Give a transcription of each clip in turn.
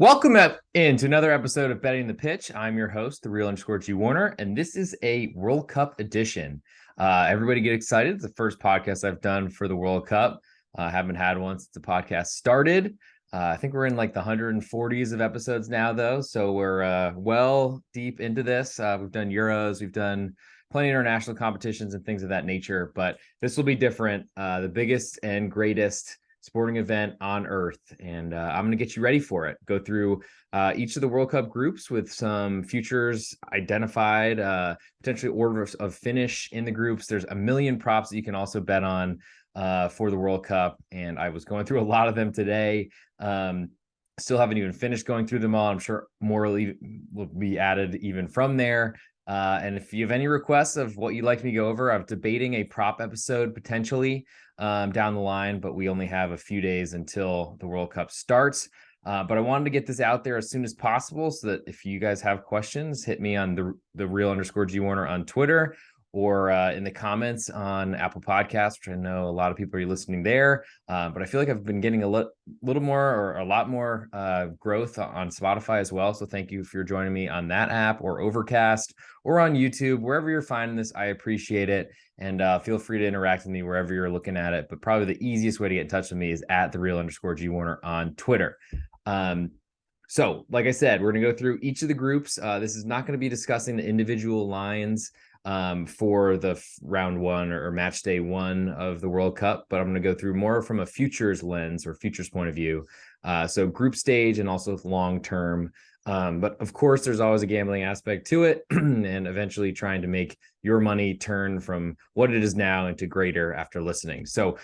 Welcome into another episode of Betting the Pitch. I'm your host, the real underscore G Warner, and this is a World Cup edition. Everybody get excited. It's the first podcast I've done for the World Cup. I haven't had one since the podcast started. I think we're in like the 140s of episodes now, though. So we're well deep into this. We've done Euros, we've done plenty of international competitions and things of that nature, but this will be different. The biggest and greatest sporting event on earth, and I'm going to get you ready for it. Go through each of the World Cup groups with some futures identified, potentially order of finish in the groups. There's a million props that you can also bet on for the World Cup, and I was going through a lot of them today. Still haven't even finished going through them all. I'm sure more will be added even from there. And if you have any requests of what you'd like me to go over, I'm debating a prop episode potentially down the line, but we only have a few days until the World Cup starts. But I wanted to get this out there as soon as possible so that if you guys have questions, hit me on the real underscore G Warner on Twitter or in the comments on Apple Podcasts, which I know a lot of people are listening there. But I feel like I've been getting a little more or a lot more growth on Spotify as well. So thank you if you're joining me on that app or Overcast or on YouTube, wherever you're finding this. I appreciate it. And feel free to interact with me wherever you're looking at it. But probably the easiest way to get in touch with me is at the real underscore G Warner on Twitter. So like I said, we're going to go through each of the groups. This is not going to be discussing the individual lines for the round one or match day one of the World Cup, but I'm going to go through more from a futures lens or futures point of view. So group stage and also long term. But of course, there's always a gambling aspect to it, and eventually trying to make your money turn from what it is now into greater after listening. So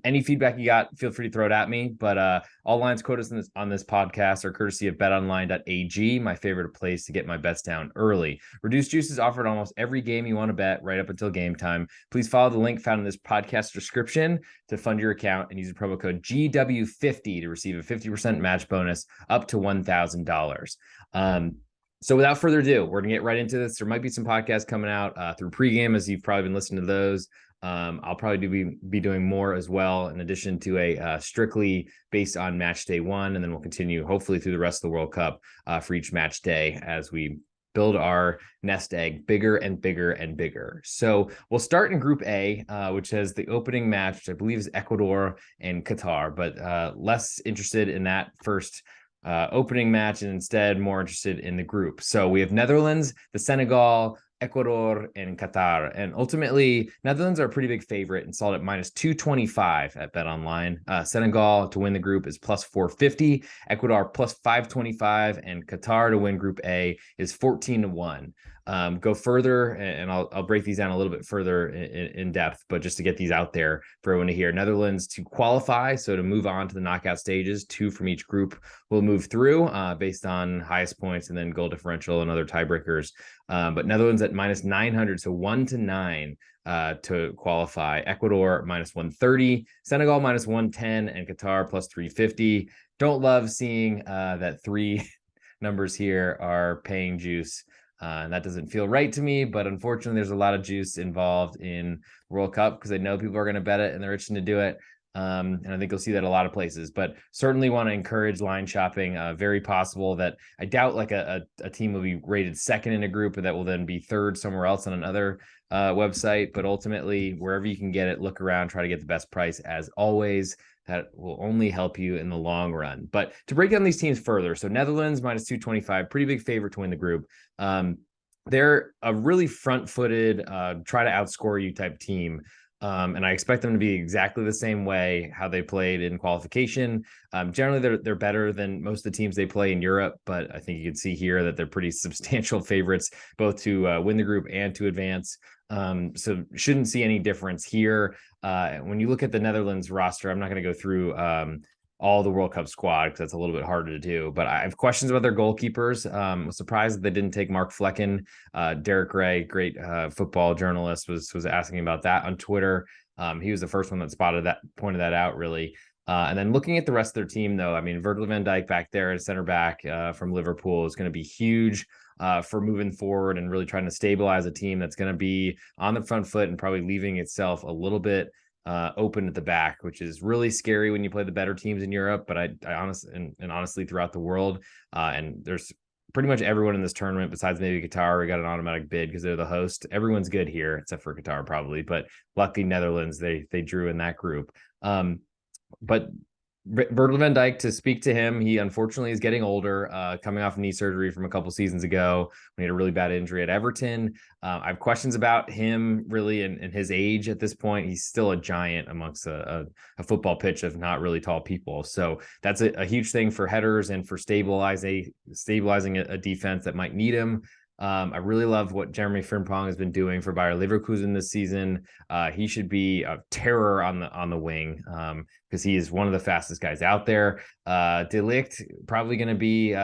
any feedback you got, feel free to throw it at me. But all lines quoted on this podcast are courtesy of betonline.ag, my favorite place to get my bets down early. Reduced juice is offered almost every game you want to bet right up until game time. Please follow the link found in this podcast description to fund your account and use the promo code GW50 to receive a 50% match bonus up to $1,000. So without further ado, we're going to get right into this. There might be some podcasts coming out through pregame, as you've probably been listening to those. I'll probably be doing more as well, in addition to a strictly based on match day one. And then we'll continue hopefully through the rest of the World Cup for each match day as we build our nest egg bigger and bigger and bigger. So we'll start in Group A, which has the opening match, which I believe is Ecuador and Qatar, but less interested in that first opening match and instead more interested in the group. So we have Netherlands, the Senegal, Ecuador, and Qatar. And ultimately, Netherlands are a pretty big favorite and sold at minus 225 at BetOnline. Senegal to win the group is plus 450, Ecuador plus 525, and Qatar to win Group A is 14-1. Go further, and I'll break these down a little bit further in depth, but just to get these out there for everyone to hear. Netherlands to qualify, so to move on to the knockout stages, 2 from each group will move through based on highest points and then goal differential and other tiebreakers. But Netherlands at minus 900, so 1-9 to qualify. Ecuador minus 130, Senegal minus 110, and Qatar plus 350. Don't love seeing that 3 numbers here are paying juice. And that doesn't feel right to me, but unfortunately, there's a lot of juice involved in World Cup because I know people are going to bet it and they're itching to do it. And I think you'll see that a lot of places, but certainly want to encourage line shopping. Very possible that I doubt like a team will be rated second in a group and that will then be third somewhere else on another website. But ultimately, wherever you can get it, look around, try to get the best price as always. That will only help you in the long run. But to break down these teams further, so Netherlands minus 225, pretty big favorite to win the group. They're a really front-footed, try to outscore you type team. And I expect them to be exactly the same way how they played in qualification. Generally, they're better than most of the teams they play in Europe, but I think you can see here that they're pretty substantial favorites, both to win the group and to advance. So shouldn't see any difference here. When you look at the Netherlands roster, I'm not going to go through all the World Cup squad because that's a little bit harder to do. But I have questions about their goalkeepers. I was surprised that they didn't take Mark Flecken. Derek Ray, great football journalist, was asking about that on Twitter. He was the first one that pointed that out, really. And then looking at the rest of their team, though, I mean, Virgil van Dijk back there at center back from Liverpool is going to be huge for moving forward and really trying to stabilize a team that's going to be on the front foot and probably leaving itself a little bit open at the back, which is really scary when you play the better teams in Europe. But I honestly throughout the world, and there's pretty much everyone in this tournament besides maybe Qatar, we got an automatic bid because they're the host. Everyone's good here except for Qatar probably, but lucky Netherlands, they drew in that group. But Virgil van Dijk, to speak to him, he unfortunately is getting older, coming off knee surgery from a couple seasons ago when he had a really bad injury at Everton. I have questions about him really and his age at this point. He's still a giant amongst a football pitch of not really tall people. So that's a huge thing for headers and for stabilizing a defense that might need him. I really love what Jeremy Frimpong has been doing for Bayer Leverkusen this season. He should be a terror on the wing because he is one of the fastest guys out there. De Ligt probably going to be,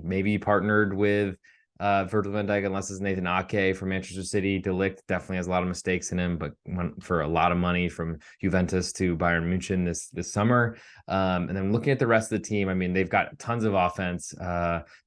maybe partnered with Virgil van Dijk, unless it's Nathan Ake from Manchester City. De Ligt definitely has a lot of mistakes in him, but went for a lot of money from Juventus to Bayern Munich this summer. And then looking at the rest of the team, I mean, they've got tons of offense.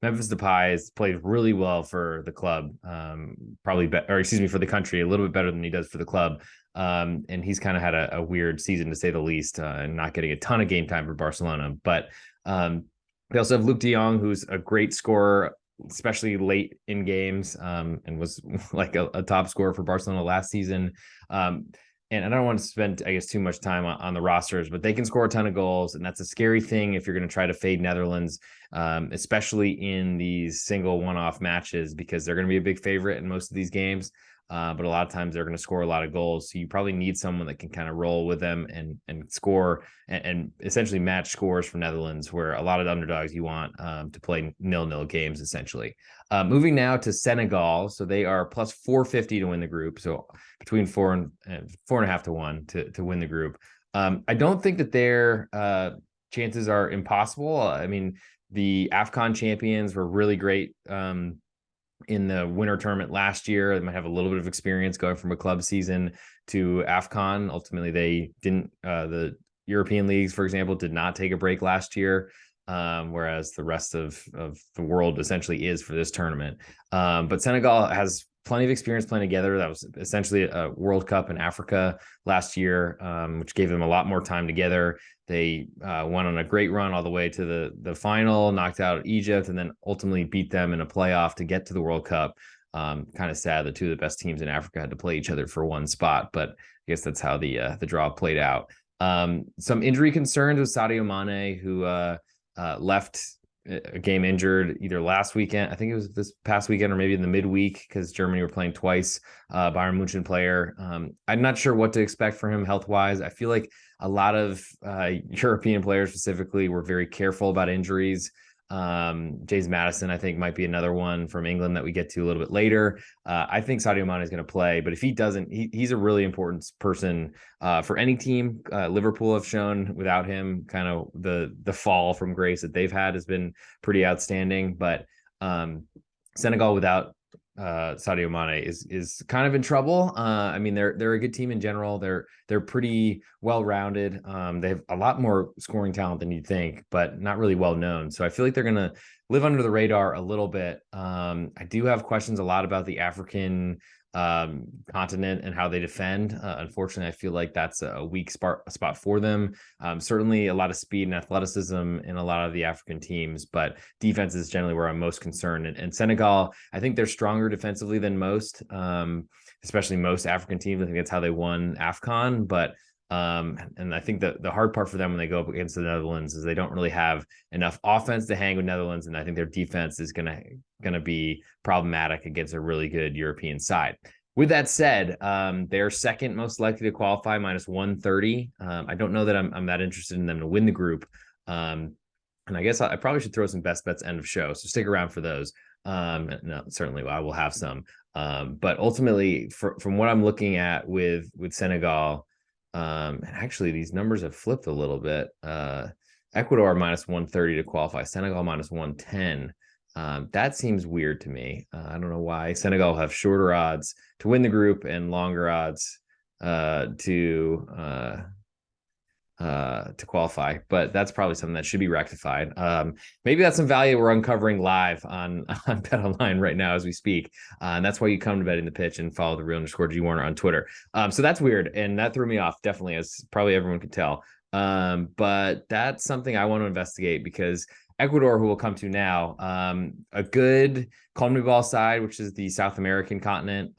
Memphis Depay has played really well for the club, for the country, a little bit better than he does for the club. And he's kind of had a weird season to say the least, and not getting a ton of game time for Barcelona. But they also have Luke de Jong, who's a great scorer, especially late in games, and was like a top scorer for Barcelona last season. And I don't want to spend, I guess, too much time on the rosters, but they can score a ton of goals. And that's a scary thing if you're going to try to fade Netherlands, especially in these single one-off matches, because they're going to be a big favorite in most of these games. But a lot of times they're going to score a lot of goals. So you probably need someone that can kind of roll with them and score and essentially match scores for Netherlands, where a lot of underdogs you want to play 0-0 games, essentially. Moving now to Senegal. So they are plus 450 to win the group. So between 4.5 to 1 to win the group. I don't think that their chances are impossible. I mean, the AFCON champions were really great in the winter tournament last year. They might have a little bit of experience going from a club season to AFCON. Ultimately, they didn't. The European leagues, for example, did not take a break last year, whereas the rest of the world essentially is for this tournament. But Senegal has plenty of experience playing together. That was essentially a World Cup in Africa last year, which gave them a lot more time together. They went on a great run all the way to the final, knocked out Egypt, and then ultimately beat them in a playoff to get to the World Cup. Kind of sad that two of the best teams in Africa had to play each other for one spot, but I guess that's how the draw played out. Some injury concerns with Sadio Mane, who left a game injured either last weekend, I think it was this past weekend, or maybe in the midweek, because Germany were playing twice. Bayern Munich player. I'm not sure what to expect for him health-wise. I feel like a lot of European players specifically were very careful about injuries. James Maddison, I think, might be another one from England that we get to a little bit later. I think Sadio Mane is going to play, but if he doesn't, he's a really important person for any team. Liverpool have shown without him, kind of the fall from grace that they've had has been pretty outstanding. But Senegal without Sadio Mane is kind of in trouble. I mean, they're a good team in general. They're pretty well-rounded. They have a lot more scoring talent than you'd think, but not really well known. So I feel like they're gonna live under the radar a little bit. I do have questions a lot about the African continent and how they defend. Unfortunately, I feel like that's a weak spot for them. Certainly a lot of speed and athleticism in a lot of the African teams, but defense is generally where I'm most concerned. And Senegal, I think they're stronger defensively than most, especially most African teams. I think that's how they won AFCON, but and I think that the hard part for them when they go up against the Netherlands is they don't really have enough offense to hang with Netherlands, and I think their defense is gonna be problematic against a really good European side. With that said, they're second most likely to qualify, minus 130. I don't know that I'm that interested in them to win the group, and I guess I probably should throw some best bets end of show, so stick around for those. No, certainly I will have some, but ultimately, from what I'm looking at with Senegal. And actually, these numbers have flipped a little bit. Ecuador minus 130 to qualify, Senegal minus 110. That seems weird to me. I don't know why. Senegal have shorter odds to win the group and longer odds to to qualify, but that's probably something that should be rectified. Maybe that's some value we're uncovering live on Bet Online right now as we speak. And that's why you come to Betting the Pitch and follow the real_G Warner on Twitter. So that's weird. And that threw me off, definitely, as probably everyone could tell. But that's something I want to investigate because Ecuador, who we'll come to now, a good CONMEBOL side, which is the South American continent.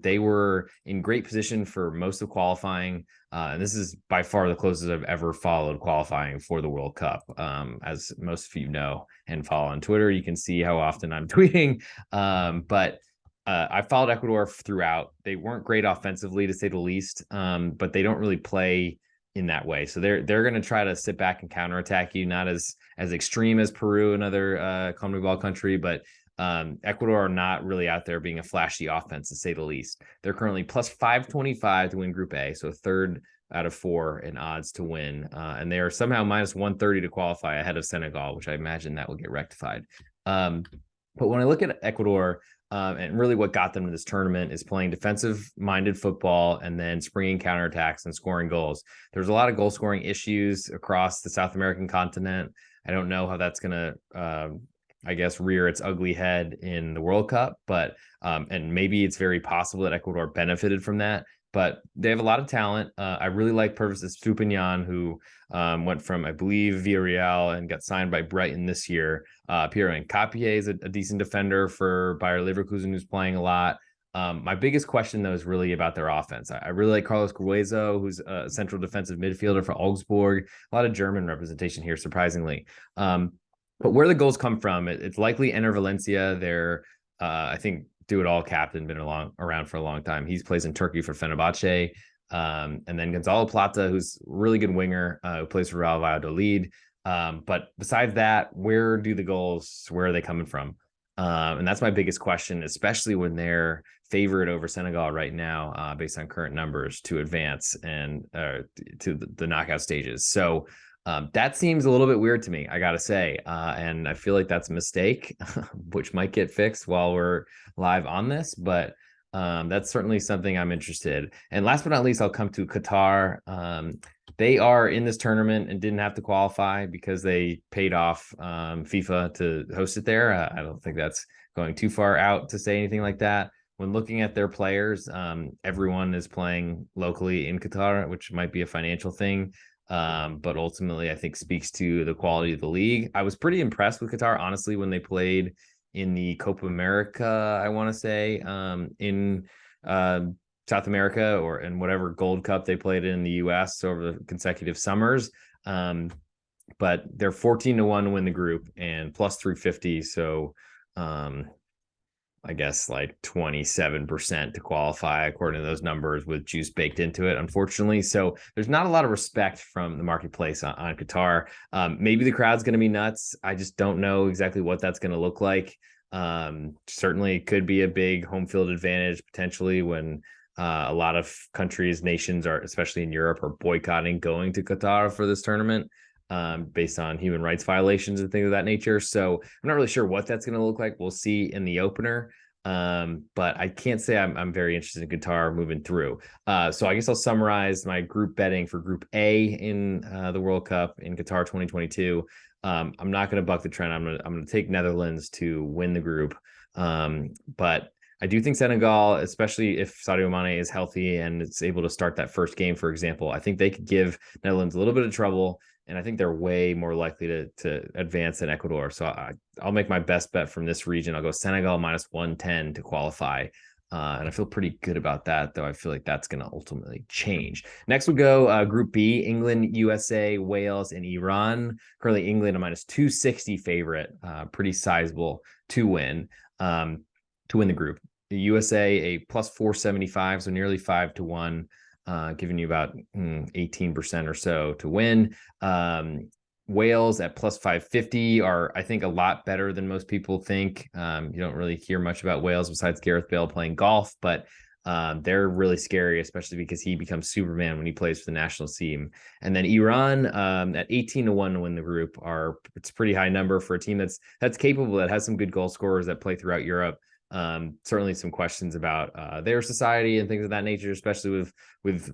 They were in great position for most of qualifying. And this is by far the closest I've ever followed qualifying for the World Cup. As most of you know and follow on Twitter, you can see how often I'm tweeting. But I followed Ecuador throughout. They weren't great offensively, to say the least, but they don't really play in that way. So they're going to try to sit back and counterattack you, not as extreme as Peru, another CONMEBOL country, but Ecuador are not really out there being a flashy offense, to say the least. They're currently plus 525 to win Group A, so third out of 4 in odds to win. And they are somehow minus 130 to qualify ahead of Senegal, which I imagine that will get rectified. But when I look at Ecuador, and really what got them to this tournament is playing defensive-minded football and then springing counterattacks and scoring goals. There's a lot of goal-scoring issues across the South American continent. I don't know how that's going to I guess, rear its ugly head in the World Cup, but and maybe it's very possible that Ecuador benefited from that, but they have a lot of talent. I really like Pervis Estupiñán, who went from, I believe, Villarreal and got signed by Brighton this year. Piero Hincapié is a decent defender for Bayer Leverkusen, who's playing a lot. My biggest question, though, is really about their offense. I really like Carlos Gruezo, who's a central defensive midfielder for Augsburg. A lot of German representation here, surprisingly. But where the goals come from, it's likely Enner Valencia. They're, I think, do-it-all captain, been around for a long time. He plays in Turkey for Fenerbahce. And then Gonzalo Plata, who's a really good winger, who plays for Real Valladolid. But besides that, where are they coming from? And that's my biggest question, especially when they're favored over Senegal right now, based on current numbers, to advance and to the knockout stages. So that seems a little bit weird to me, I gotta say, and I feel like that's a mistake, which might get fixed while we're live on this, but that's certainly something I'm interested. And last but not least, I'll come to Qatar. They are in this tournament and didn't have to qualify because they paid off FIFA to host it there. I don't think that's going too far out to say anything like that. When looking at their players, everyone is playing locally in Qatar, which might be a financial thing. But ultimately, I think speaks to the quality of the league. I was pretty impressed with Qatar, honestly, when they played in the Copa America, I want to say, in South America or in whatever Gold Cup they played in the US over the consecutive summers. But they're 14-1 to win the group and plus 350. So I guess like 27% to qualify according to those numbers with juice baked into it, unfortunately. So there's not a lot of respect from the marketplace on Qatar. Maybe the crowd's going to be nuts. I just don't know exactly what that's going to look like. Certainly could be a big home field advantage potentially when a lot of countries, nations are, especially in Europe, are boycotting going to Qatar for this tournament. Based on human rights violations and things of that nature. So I'm not really sure what that's going to look like. We'll see in the opener. But I can't say I'm very interested in Qatar moving through. So I guess I'll summarize my group betting for Group A in the World Cup in Qatar 2022. I'm not going to buck the trend. I'm going to take Netherlands to win the group. But I do think Senegal, especially if Sadio Mane is healthy and it's able to start that first game, for example, I think they could give Netherlands a little bit of trouble. And I think they're way more likely to advance than Ecuador. So I'll make my best bet from this region. I'll go Senegal minus 110 to qualify. And I feel pretty good about that, though I feel like that's going to ultimately change. Next we'll go Group B, England, USA, Wales, and Iran. Currently England a minus 260 favorite, pretty sizable to win the group. The USA a plus 475, so nearly 5-1. Giving you about 18% or so to win. Wales at plus 550 are, I think, a lot better than most people think. You don't really hear much about Wales besides Gareth Bale playing golf, but they're really scary, especially because he becomes Superman when he plays for the national team. And then Iran at 18-1 to win the group it's a pretty high number for a team that's capable, that has some good goal scorers that play throughout Europe. Certainly some questions about their society and things of that nature, especially with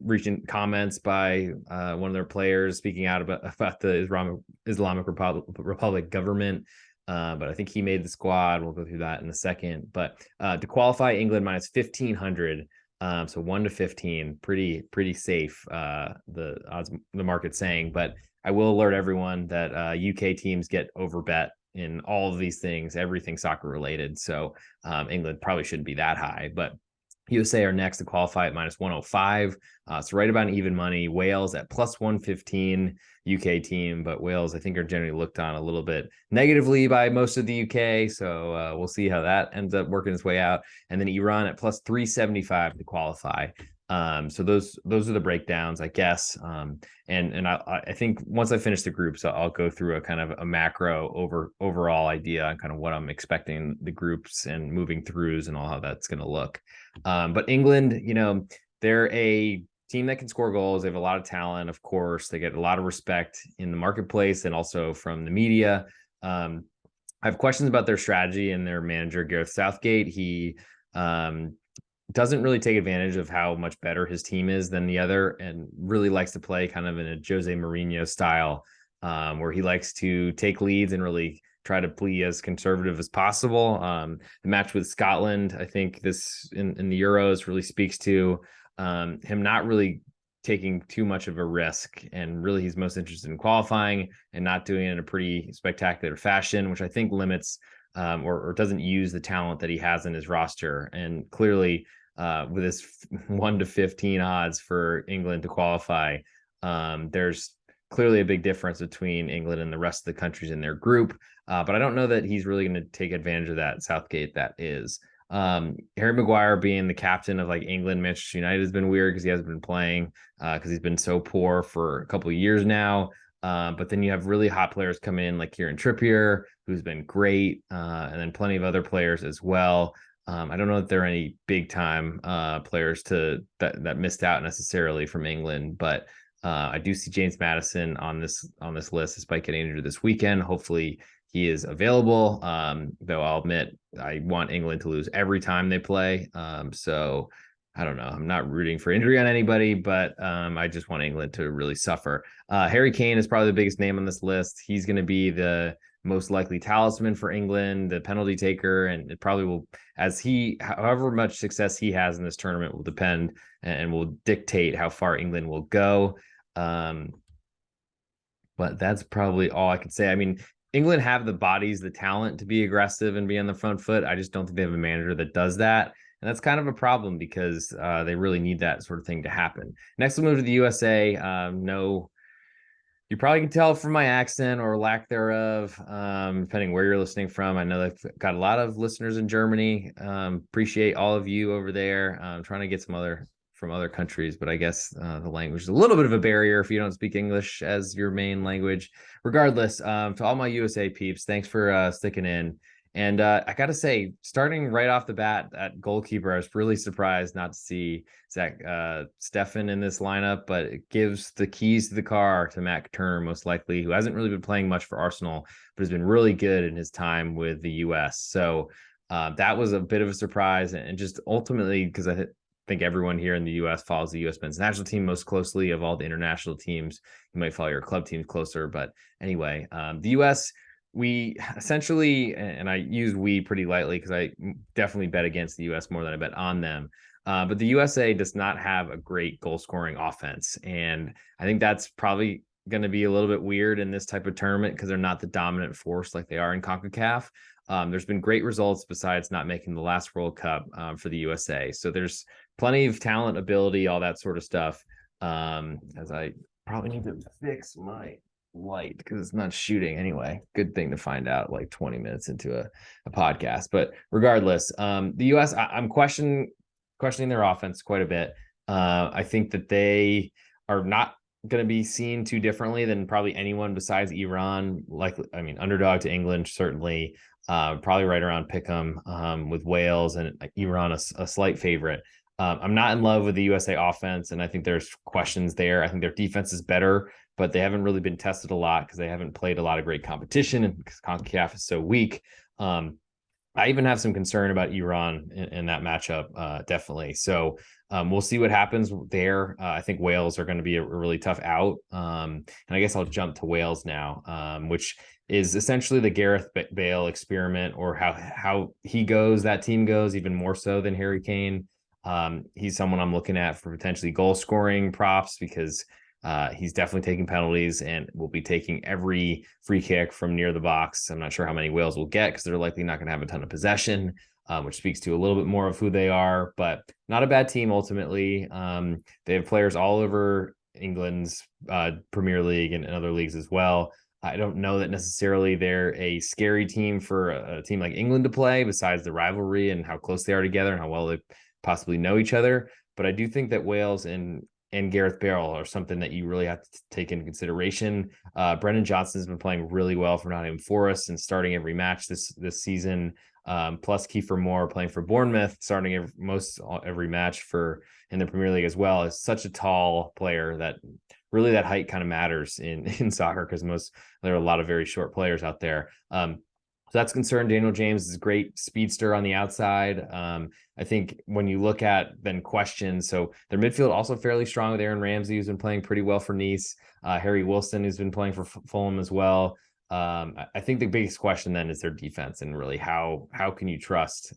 recent comments by one of their players speaking out about the Islamic Republic government. But I think he made the squad. We'll go through that in a second. But to qualify, England minus 1,500. So 1 to 15, pretty safe. The odds, the market's saying. But I will alert everyone that UK teams get overbet in all of these things, everything soccer related. So England probably shouldn't be that high, but USA are next to qualify at minus 105. So right about even money. Wales at plus 115, UK team, but Wales, I think, are generally looked on a little bit negatively by most of the UK. So we'll see how that ends up working its way out. And then Iran at plus 375 to qualify. So those are the breakdowns, I guess. And I think once I finish the groups, I'll go through a kind of a macro overall idea on kind of what I'm expecting the groups and moving throughs and all how that's going to look. But England, they're a team that can score goals. They have a lot of talent, of course. They get a lot of respect in the marketplace and also from the media. I have questions about their strategy and their manager, Gareth Southgate. He doesn't really take advantage of how much better his team is than the other, and really likes to play kind of in a Jose Mourinho style, where he likes to take leads and really try to be as conservative as possible. The match with Scotland, I think this in the Euros really speaks to him not really taking too much of a risk, and really he's most interested in qualifying and not doing it in a pretty spectacular fashion, which I think limits or doesn't use the talent that he has in his roster. And clearly with this 1 to 15 odds for England to qualify, there's clearly a big difference between England and the rest of the countries in their group. But I don't know that he's really going to take advantage of that. Southgate, that is. Harry Maguire being the captain of like England, Manchester United has been weird because he hasn't been playing because he's been so poor for a couple of years now. But then you have really hot players come in like Kieran Trippier, who's been great, and then plenty of other players as well. I don't know if there are any big time players that missed out necessarily from England, but I do see James Maddison on this list despite getting injured this weekend. Hopefully he is available. Though I'll admit I want England to lose every time they play. So I don't know. I'm not rooting for injury on anybody, but I just want England to really suffer. Harry Kane is probably the biggest name on this list. He's going to be the most likely talisman for England, the penalty taker, and it probably will, however much success he has in this tournament will depend and will dictate how far England will go. But that's probably all I could say. I mean, England have the bodies, the talent to be aggressive and be on the front foot. I just don't think they have a manager that does that. And that's kind of a problem because they really need that sort of thing to happen. Next, we'll move to the USA. No, you probably can tell from my accent or lack thereof, depending where you're listening from. I know they've got a lot of listeners in Germany. Appreciate all of you over there. I'm trying to get from other countries, but I guess the language is a little bit of a barrier if you don't speak English as your main language. Regardless, to all my USA peeps, thanks for sticking in. And I got to say, starting right off the bat at goalkeeper, I was really surprised not to see Zach Steffen in this lineup, but it gives the keys to the car to Matt Turner, most likely, who hasn't really been playing much for Arsenal, but has been really good in his time with the US. So that was a bit of a surprise. And just ultimately, because I think everyone here in the US follows the US men's national team most closely of all the international teams. You might follow your club teams closer, but anyway, the US, we essentially, and I use we pretty lightly because I definitely bet against the US more than I bet on them. But the USA does not have a great goal scoring offense. And I think that's probably going to be a little bit weird in this type of tournament because they're not the dominant force like they are in CONCACAF. There's been great results besides not making the last World Cup for the USA. So there's plenty of talent, ability, all that sort of stuff. As I probably need to fix my light because it's not shooting anyway. Good thing to find out like 20 minutes into a podcast. But regardless, the US, I'm questioning their offense quite a bit. I think that they are not going to be seen too differently than probably anyone besides Iran. Underdog to England, certainly. Probably right around pick'em with Wales and Iran a slight favorite. I'm not in love with the USA offense, and I think there's questions there. I think their defense is better, but they haven't really been tested a lot because they haven't played a lot of great competition and because CONCACAF is so weak. I even have some concern about Iran in that matchup, definitely. So we'll see what happens there. I think Wales are going to be a really tough out. And I guess I'll jump to Wales now, which is essentially the Gareth Bale experiment, or how he goes, that team goes, even more so than Harry Kane. He's someone I'm looking at for potentially goal scoring props, because he's definitely taking penalties and will be taking every free kick from near the box. I'm not sure how many Wales will get, because they're likely not going to have a ton of possession, which speaks to a little bit more of who they are, but not a bad team ultimately. They have players all over England's Premier League and other leagues as well. I don't know that necessarily they're a scary team for a team like England to play, besides the rivalry and how close they are together and how well they possibly know each other. But I do think that Wales and Gareth Bale are something that you really have to take into consideration. Brennan Johnson has been playing really well for Nottingham Forest and starting every match this season. Plus Kiefer Moore playing for Bournemouth, starting every match for in the Premier League as well. Is such a tall player that really that height kind of matters in soccer, because there are a lot of very short players out there. So that's concerned. Daniel James is a great speedster on the outside. I think when you look at then questions, so their midfield also fairly strong with Aaron Ramsey, who's been playing pretty well for Nice. Harry Wilson, who's been playing for Fulham as well. I think the biggest question then is their defense, and really how can you trust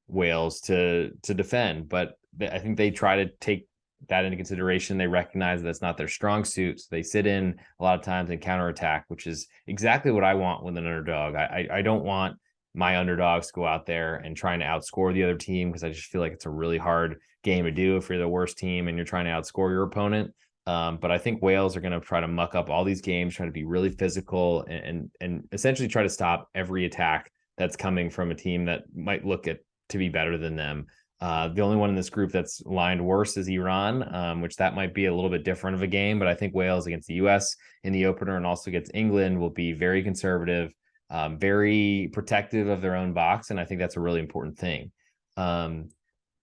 Wales to defend? But I think they try to take that into consideration. They recognize that's not their strong suit, so they sit in a lot of times and counterattack, which is exactly what I want with an underdog. I don't want my underdogs to go out there and trying to outscore the other team, because I just feel like it's a really hard game to do if you're the worst team and you're trying to outscore your opponent. But I think Wales are going to try to muck up all these games, try to be really physical, and essentially try to stop every attack that's coming from a team that might look to be better than them. The only one in this group that's lined worse is Iran, which that might be a little bit different of a game. But I think Wales against the U.S. in the opener and also against England will be very conservative, very protective of their own box. And I think that's a really important thing. And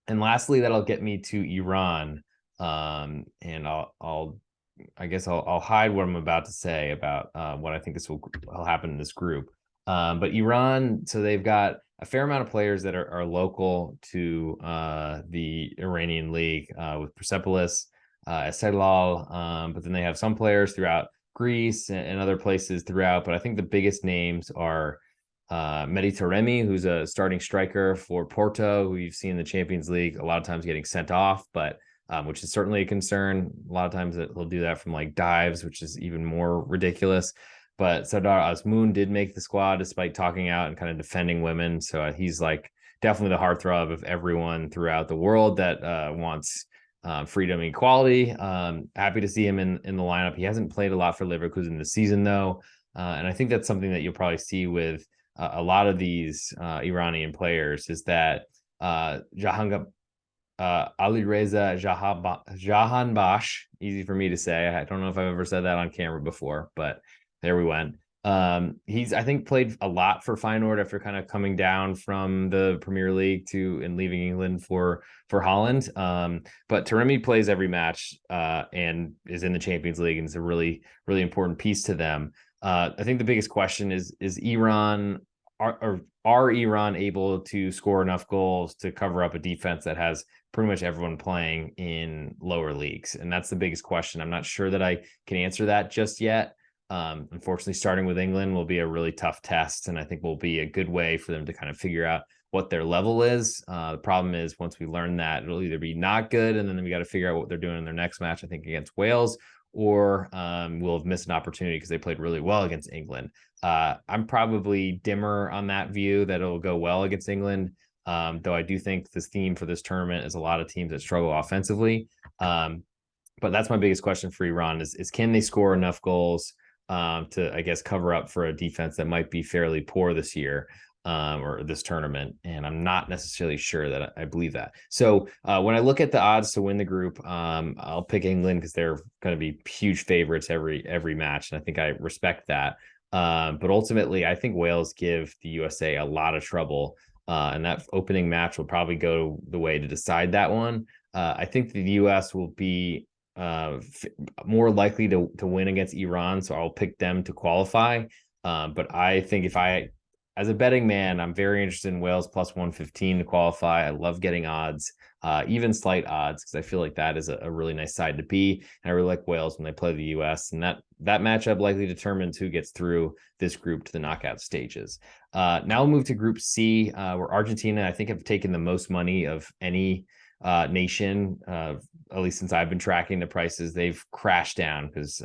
lastly, that'll get me to Iran. And I guess I'll hide what I'm about to say about what I think will happen in this group. But Iran, so they've got a fair amount of players that are local to the Iranian league, with Persepolis, Esteghlal, but then they have some players throughout Greece and other places throughout. But I think the biggest names are Mehdi Taremi, who's a starting striker for Porto, who you've seen in the Champions League a lot of times getting sent off, but which is certainly a concern. A lot of times he'll do that from like dives, which is even more ridiculous. But Sardar Azmoun did make the squad despite talking out and kind of defending women. So he's like definitely the heartthrob of everyone throughout the world that wants freedom and equality. Happy to see him in the lineup. He hasn't played a lot for Leverkusen this season, though. And I think that's something that you'll probably see with a lot of these Iranian players, is that Alireza Jahanbakhsh, easy for me to say. I don't know if I've ever said that on camera before, but there we went. He's, I think, played a lot for Feyenoord after kind of coming down from the Premier League and leaving England for Holland. But Taremi plays every match and is in the Champions League, and is a really, really important piece to them. I think the biggest question is Iran, are Iran able to score enough goals to cover up a defense that has pretty much everyone playing in lower leagues? And that's the biggest question. I'm not sure that I can answer that just yet. Unfortunately, starting with England will be a really tough test, and I think will be a good way for them to kind of figure out what their level is. The problem is, once we learn that, it'll either be not good, and then we got to figure out what they're doing in their next match, I think against Wales, or we'll have missed an opportunity because they played really well against England. I'm probably dimmer on that view that it'll go well against England, though I do think this theme for this tournament is a lot of teams that struggle offensively. But that's my biggest question for Iran is can they score enough goals to, I guess, cover up for a defense that might be fairly poor this year or this tournament. And I'm not necessarily sure that I believe that. So when I look at the odds to win the group, I'll pick England because they're going to be huge favorites every match. And I think I respect that. But ultimately, I think Wales give the USA a lot of trouble. And that opening match will probably go the way to decide that one. I think the US will be more likely to win against Iran, so I'll pick them to qualify. But I think if I as a betting man, I'm very interested in Wales plus 115 to qualify. I love getting odds, even slight odds, because I feel like that is a really nice side to be. And I really like Wales when they play the US. And that matchup likely determines who gets through this group to the knockout stages. Now we'll move to Group C, where Argentina, I think, have taken the most money of any nation, at least since I've been tracking the prices. They've crashed down because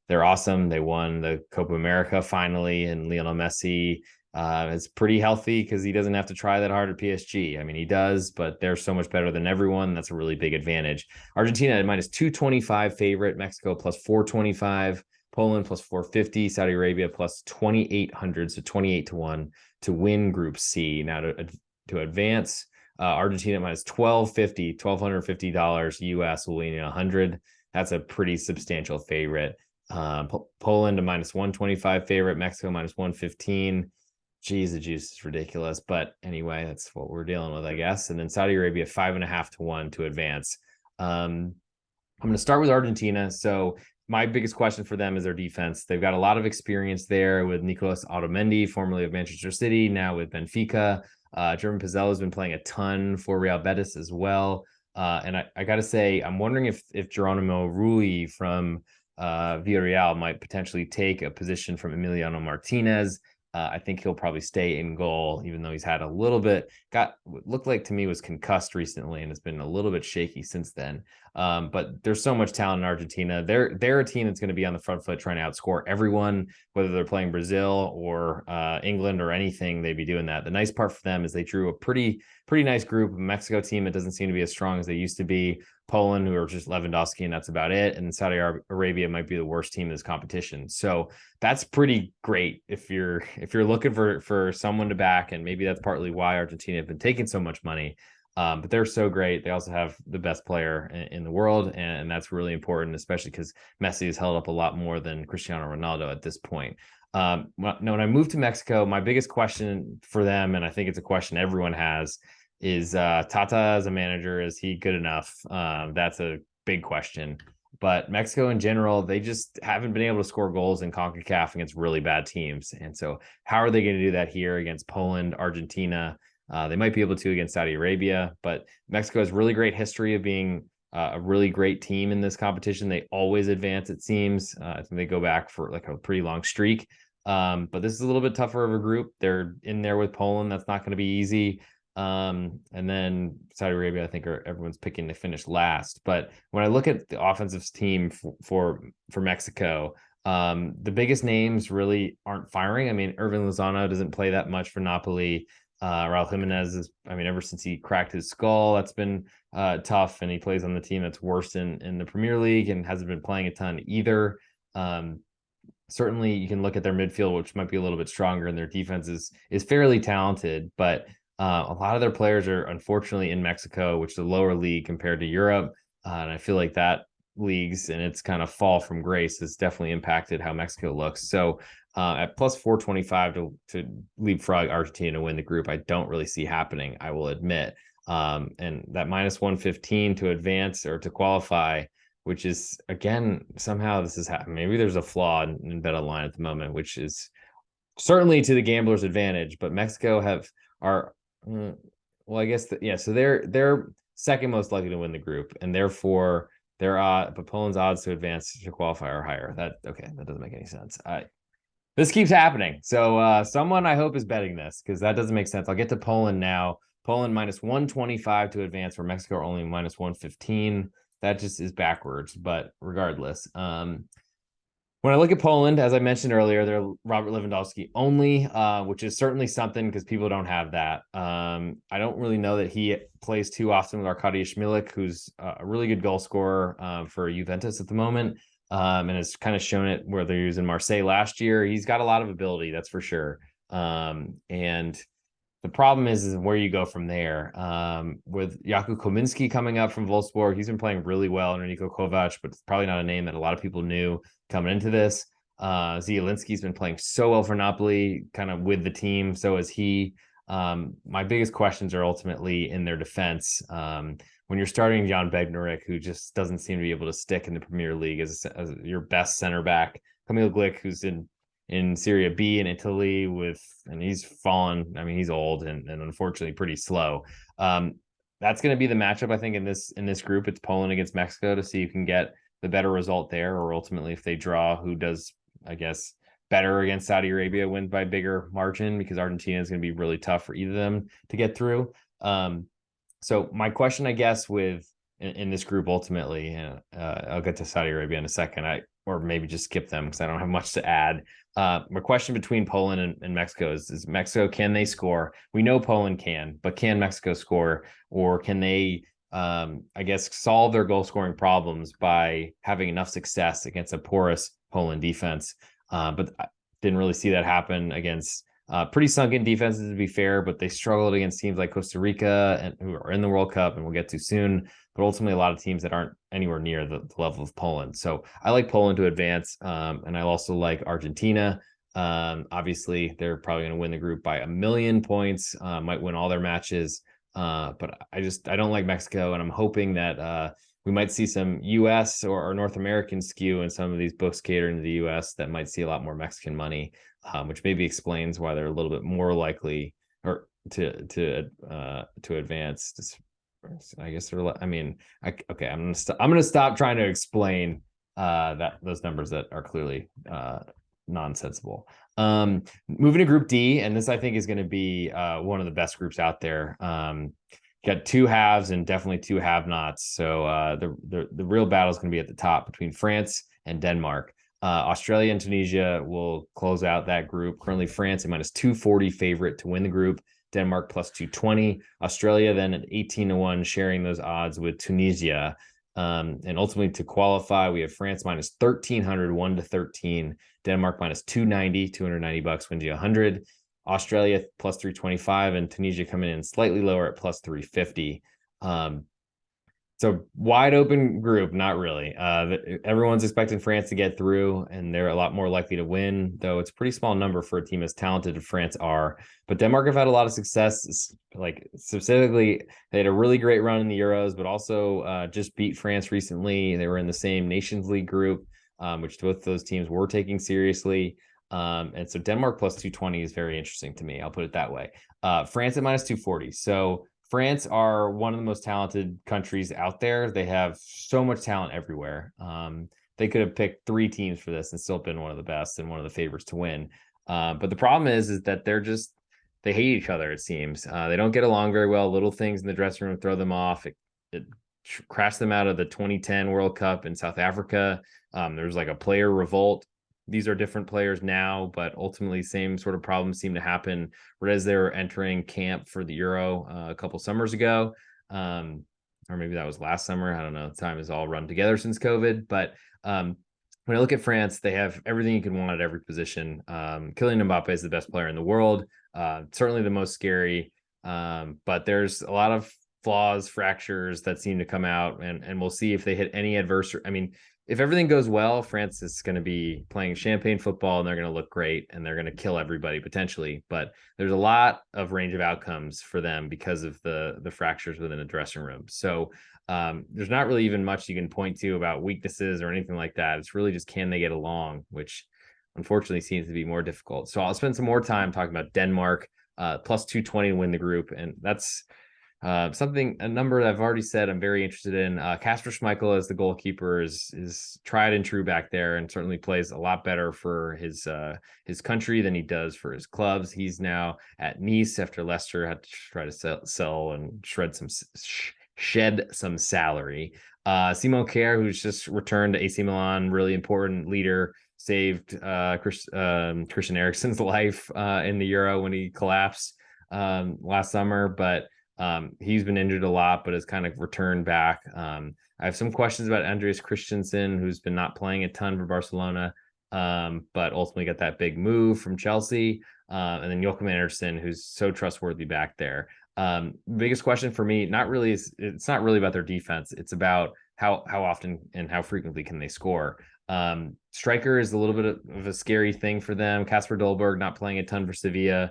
they're awesome. They won the Copa America finally, and Lionel Messi is pretty healthy because he doesn't have to try that hard at PSG. I mean, he does, but they're so much better than everyone. That's a really big advantage. Argentina at minus 225 favorite, Mexico plus 425, Poland plus 450, Saudi Arabia plus 2,800, so 28 to 1 to win Group C. Now to advance, Argentina minus $1,250 US, will win 100. That's a pretty substantial favorite. Poland a minus 125 favorite, Mexico minus 115. Geez, the juice is ridiculous. But anyway, that's what we're dealing with, I guess. And then Saudi Arabia 5.5 to 1 to advance. I'm going to start with Argentina. So my biggest question for them is their defense. They've got a lot of experience there with Nicolas Otamendi, formerly of Manchester City, now with Benfica. German Pizzello has been playing a ton for Real Betis as well. And I got to say, I'm wondering if Geronimo Rulli from Villarreal might potentially take a position from Emiliano Martinez. I think he'll probably stay in goal, even though he's had a little bit, looked like to me was concussed recently and has been a little bit shaky since then. But there's so much talent in Argentina. They're a team that's going to be on the front foot trying to outscore everyone, whether they're playing Brazil or England or anything. They'd be doing that. The nice part for them is they drew a pretty nice group. A Mexico team that doesn't seem to be as strong as they used to be. Poland, who are just Lewandowski, and that's about it. And Saudi Arabia might be the worst team in this competition. So that's pretty great if you're looking for someone to back, and maybe that's partly why Argentina have been taking so much money. But they're so great. They also have the best player in the world, and that's really important, especially because Messi has held up a lot more than Cristiano Ronaldo at this point. When I moved to Mexico, my biggest question for them, and I think it's a question everyone has, is Tata as a manager, is he good enough? That's a big question. But Mexico in general, they just haven't been able to score goals in CONCACAF against really bad teams. And so how are they going to do that here against Poland, Argentina? They might be able to against Saudi Arabia, but Mexico has really great history of being a really great team in this competition. They always advance, it seems. I think they go back for like a pretty long streak. But this is a little bit tougher of a group. They're in there with Poland. That's not going to be easy. And then Saudi Arabia, I think, everyone's picking to finish last. But when I look at the offensive team for Mexico, the biggest names really aren't firing. I mean, Irving Lozano doesn't play that much for Napoli. Raul Jimenez is, I mean, ever since he cracked his skull, that's been tough, and he plays on the team that's worse in the Premier League and hasn't been playing a ton either. Certainly you can look at their midfield, which might be a little bit stronger, and their defense is fairly talented, but a lot of their players are unfortunately in Mexico, which is a lower league compared to Europe. And I feel like that leagues and its kind of fall from grace has definitely impacted how Mexico looks. So at plus 425 to leapfrog Argentina to win the group, I don't really see happening, I will admit. And that minus 115 to advance or to qualify, which is, again, somehow this is happening. Maybe there's a flaw in BetOnline at the moment, which is certainly to the gambler's advantage, but Mexico are well, I guess so they're second most likely to win the group, and therefore but Poland's odds to advance to qualify are higher. That doesn't make any sense. This keeps happening. So someone I hope is betting this, because that doesn't make sense. I'll get to Poland now. Poland minus 125 to advance, where Mexico are only minus 115. That just is backwards, but regardless. When I look at Poland, as I mentioned earlier, they're Robert Lewandowski only, which is certainly something because people don't have that. I don't really know that he plays too often with Arkadiusz Milik, who's a really good goal scorer for Juventus at the moment, and has kind of shown it where they're using Marseille last year. He's got a lot of ability, that's for sure. And the problem is where you go from there. With Jakub Kominski coming up from Wolfsburg, he's been playing really well under Niko Kovac, but it's probably not a name that a lot of people knew coming into this. Zielinski's been playing so well for Napoli, kind of with the team. So is he. My biggest questions are ultimately in their defense. When you're starting Jan Bednarek, who just doesn't seem to be able to stick in the Premier League as your best center back, Kamil Glick, who's in in Serie B in Italy and he's fallen. I mean, he's old and unfortunately pretty slow. That's going to be the matchup, I think, in this group. It's Poland against Mexico to see who can get the better result there, or ultimately if they draw, who does, I guess, better against Saudi Arabia, wins by bigger margin, because Argentina is going to be really tough for either of them to get through. So my question, I guess, in this group ultimately, and I'll get to Saudi Arabia in a second, or maybe just skip them because I don't have much to add. My question between Poland and Mexico is Mexico, can they score? We know Poland can, but can Mexico score, or can they, I guess, solve their goal scoring problems by having enough success against a porous Poland defense? But I didn't really see that happen against pretty sunken defenses, to be fair, but they struggled against teams like Costa Rica and who are in the World Cup, and we'll get to soon. But ultimately, a lot of teams that aren't anywhere near the level of Poland. So I like Poland to advance, and I also like Argentina. Obviously, they're probably going to win the group by 1,000,000 points. Might win all their matches, but I don't like Mexico, and I'm hoping that we might see some U.S. or North American skew in some of these books catering to the U.S. that might see a lot more Mexican money, which maybe explains why they're a little bit more likely or to advance. I guess they're. I mean, okay. I'm gonna stop trying to explain that those numbers that are clearly nonsensible. Moving to Group D, and this I think is going to be one of the best groups out there. Got two halves and definitely two have-nots. So the real battle is going to be at the top between France and Denmark. Australia and Tunisia will close out that group. Currently, France a minus 240 favorite to win the group. Denmark plus 220. Australia then at 18-1, sharing those odds with Tunisia. And ultimately to qualify, we have France minus 1,300, 1-13. Denmark minus 290, $290 wins you 100. Australia plus 325, and Tunisia coming in slightly lower at plus 350. So wide open group, not really. Everyone's expecting France to get through, and they're a lot more likely to win, though it's a pretty small number for a team as talented as France are. But Denmark have had a lot of success. Like specifically, they had a really great run in the Euros, but also just beat France recently. They were in the same Nations League group, which both those teams were taking seriously. And so Denmark plus 220 is very interesting to me. I'll put it that way. France at minus 240. So France are one of the most talented countries out there. They have so much talent everywhere. They could have picked 3 teams for this and still been one of the best and one of the favorites to win. But the problem is that they hate each other, it seems. They don't get along very well. Little things in the dressing room throw them off. It crashed them out of the 2010 World Cup in South Africa. There's like a player revolt. These are different players now, but ultimately same sort of problems seem to happen right as they were entering camp for the Euro a couple summers ago. Or maybe that was last summer. I don't know. Time has all run together since COVID. But when I look at France, they have everything you can want at every position. Kylian Mbappe is the best player in the world. Certainly the most scary. But there's a lot of flaws, fractures that seem to come out, and we'll see if they hit any adversary. I mean, if everything goes well, France is going to be playing champagne football and they're going to look great and they're going to kill everybody potentially. But there's a lot of range of outcomes for them because of the fractures within the dressing room. So there's not really even much you can point to about weaknesses or anything like that. It's really just, can they get along, which unfortunately seems to be more difficult. So I'll spend some more time talking about Denmark plus 220 to win the group. And that's a number that I've already said I'm very interested in. Kasper Schmeichel as the goalkeeper is tried and true back there, and certainly plays a lot better for his country than he does for his clubs. He's now at Nice after Leicester had to try to sell and shed some salary. Simon Kjær, who's just returned to AC Milan, really important leader, saved Christian Eriksen's life in the Euro when he collapsed last summer, but he's been injured a lot, but has kind of returned back. I have some questions about Andreas Christensen, who's been not playing a ton for Barcelona, but ultimately got that big move from Chelsea. And then Joachim Andersen, who's so trustworthy back there. Biggest question for me, it's not really about their defense. It's about how often and how frequently can they score. Striker is a little bit of a scary thing for them. Kasper Dolberg not playing a ton for Sevilla.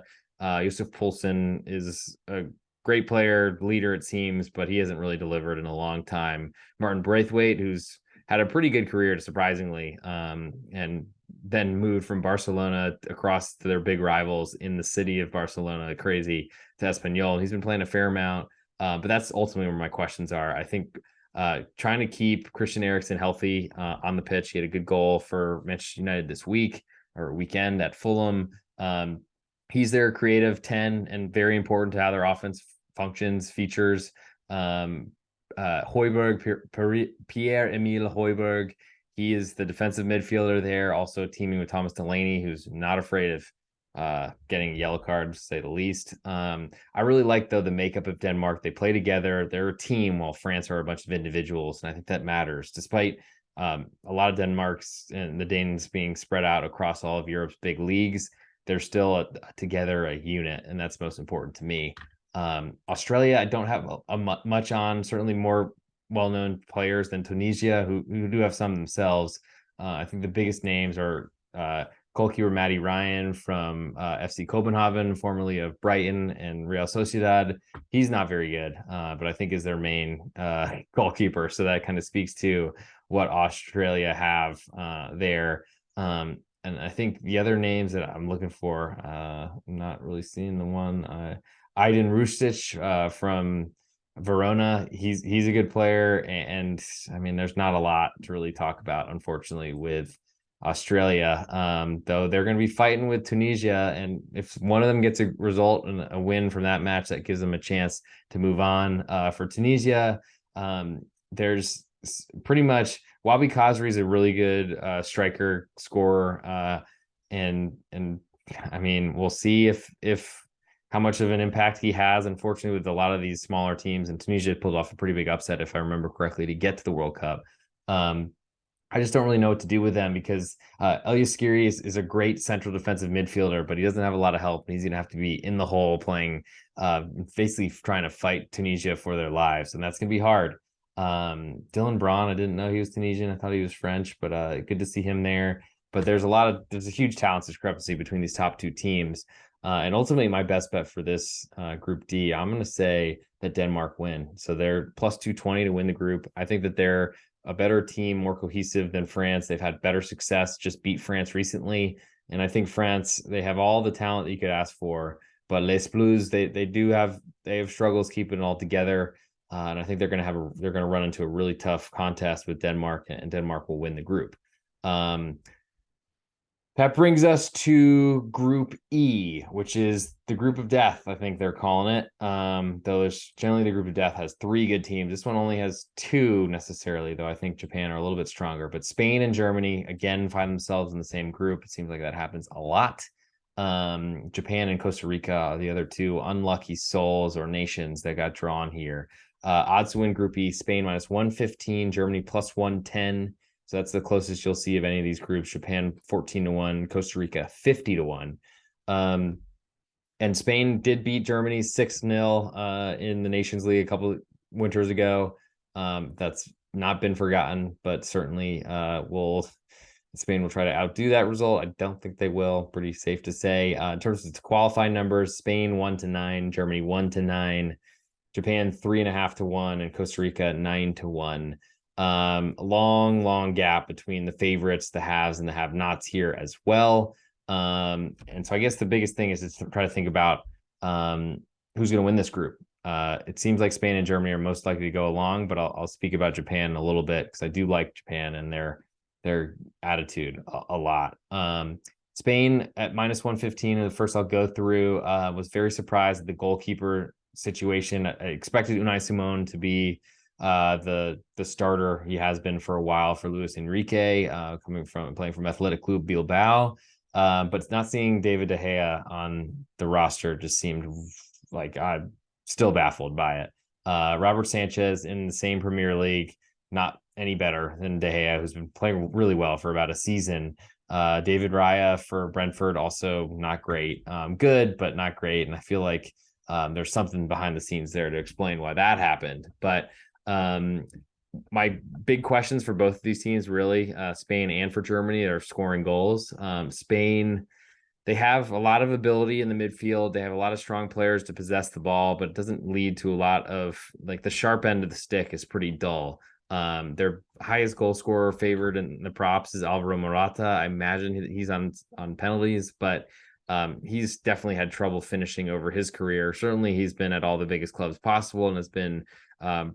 Yusuf Poulsen is a great player, leader, it seems, but he hasn't really delivered in a long time. Martin Braithwaite, who's had a pretty good career, surprisingly, and then moved from Barcelona across to their big rivals in the city of Barcelona, crazy, to Espanyol. He's been playing a fair amount, but that's ultimately where my questions are. I think trying to keep Christian Eriksen healthy on the pitch. He had a good goal for Manchester United this weekend at Fulham. He's their creative 10 and very important to how their offense functions, features. Højbjerg, Pierre-Emile Højbjerg. He is the defensive midfielder there, also teaming with Thomas Delaney, who's not afraid of getting a yellow card, to say the least. I really like, though, the makeup of Denmark. They play together. They're a team, while France are a bunch of individuals, and I think that matters. Despite a lot of Denmark's and the Danes being spread out across all of Europe's big leagues, they're still together, a unit, and that's most important to me. Australia, I don't have much on. Certainly more well-known players than Tunisia, who do have some themselves. I think the biggest names are goalkeeper Matty Ryan from FC Copenhagen, formerly of Brighton and Real Sociedad. He's not very good, but I think is their main goalkeeper. So that kind of speaks to what Australia have there. And I think the other names that I'm looking for, I'm not really seeing the one. Aydin Rustic from Verona. He's a good player, and I mean, there's not a lot to really talk about, unfortunately, with Australia. Though they're going to be fighting with Tunisia, and if one of them gets a result and a win from that match, that gives them a chance to move on. For Tunisia, there's pretty much Wabi Khazri is a really good striker, scorer, and I mean, we'll see if how much of an impact he has. Unfortunately, with a lot of these smaller teams, and Tunisia pulled off a pretty big upset, if I remember correctly, to get to the World Cup. I just don't really know what to do with them, because Elias Skiri is a great central defensive midfielder, but he doesn't have a lot of help. He's going to have to be in the hole playing, basically trying to fight Tunisia for their lives, and that's going to be hard. Dylan Braun, I didn't know he was Tunisian. I thought he was French, but good to see him there. But there's a huge talent discrepancy between these top two teams. And ultimately, my best bet for this Group D, I'm going to say that Denmark win. So they're plus 220 to win the group. I think that they're a better team, more cohesive than France. They've had better success, just beat France recently. And I think France, they have all the talent that you could ask for. But Les Blues, they have struggles keeping it all together. And I think they're going to run into a really tough contest with Denmark, and Denmark will win the group. That brings us to Group E, which is the group of death, I think they're calling it. Though there's generally the group of death has 3 good teams. This one only has 2 necessarily, though I think Japan are a little bit stronger. But Spain and Germany, again, find themselves in the same group. It seems like that happens a lot. Japan and Costa Rica are the other 2 unlucky souls or nations that got drawn here. Odds to win Group E, Spain minus 115, Germany plus 110. So that's the closest you'll see of any of these groups. Japan 14-1, Costa Rica 50-1. And Spain did beat Germany 6-0 in the Nations League a couple of winters ago. That's not been forgotten, but certainly Spain will try to outdo that result. I don't think they will. Pretty safe to say. In terms of qualifying numbers, Spain 1-9, Germany 1-9, Japan 3.5-1, and Costa Rica 9-1. Long gap between the favorites, the haves, and the have-nots here as well. And so I guess the biggest thing is to try to think about who's going to win this group. It seems like Spain and Germany are most likely to go along, but I'll speak about Japan a little bit, because I do like Japan and their attitude a lot. Spain at minus 115, and the first I'll go through, was very surprised at the goalkeeper situation. I expected Unai Simon to be the starter. He has been for a while for Luis Enrique, playing from Athletic Club Bilbao. But not seeing David De Gea on the roster just seemed like I'm still baffled by it. Robert Sanchez in the same Premier League, not any better than De Gea, who's been playing really well for about a season. David Raya for Brentford, also not great. Good, but not great. And I feel like there's something behind the scenes there to explain why that happened. But my big questions for both of these teams, really, Spain and for Germany, are scoring goals. Spain, they have a lot of ability in the midfield. They have a lot of strong players to possess the ball, but it doesn't lead to a lot of, like, the sharp end of the stick is pretty dull. Their highest goal scorer favored in the props is Alvaro Morata. I imagine he's on penalties, but he's definitely had trouble finishing over his career. Certainly, he's been at all the biggest clubs possible and has been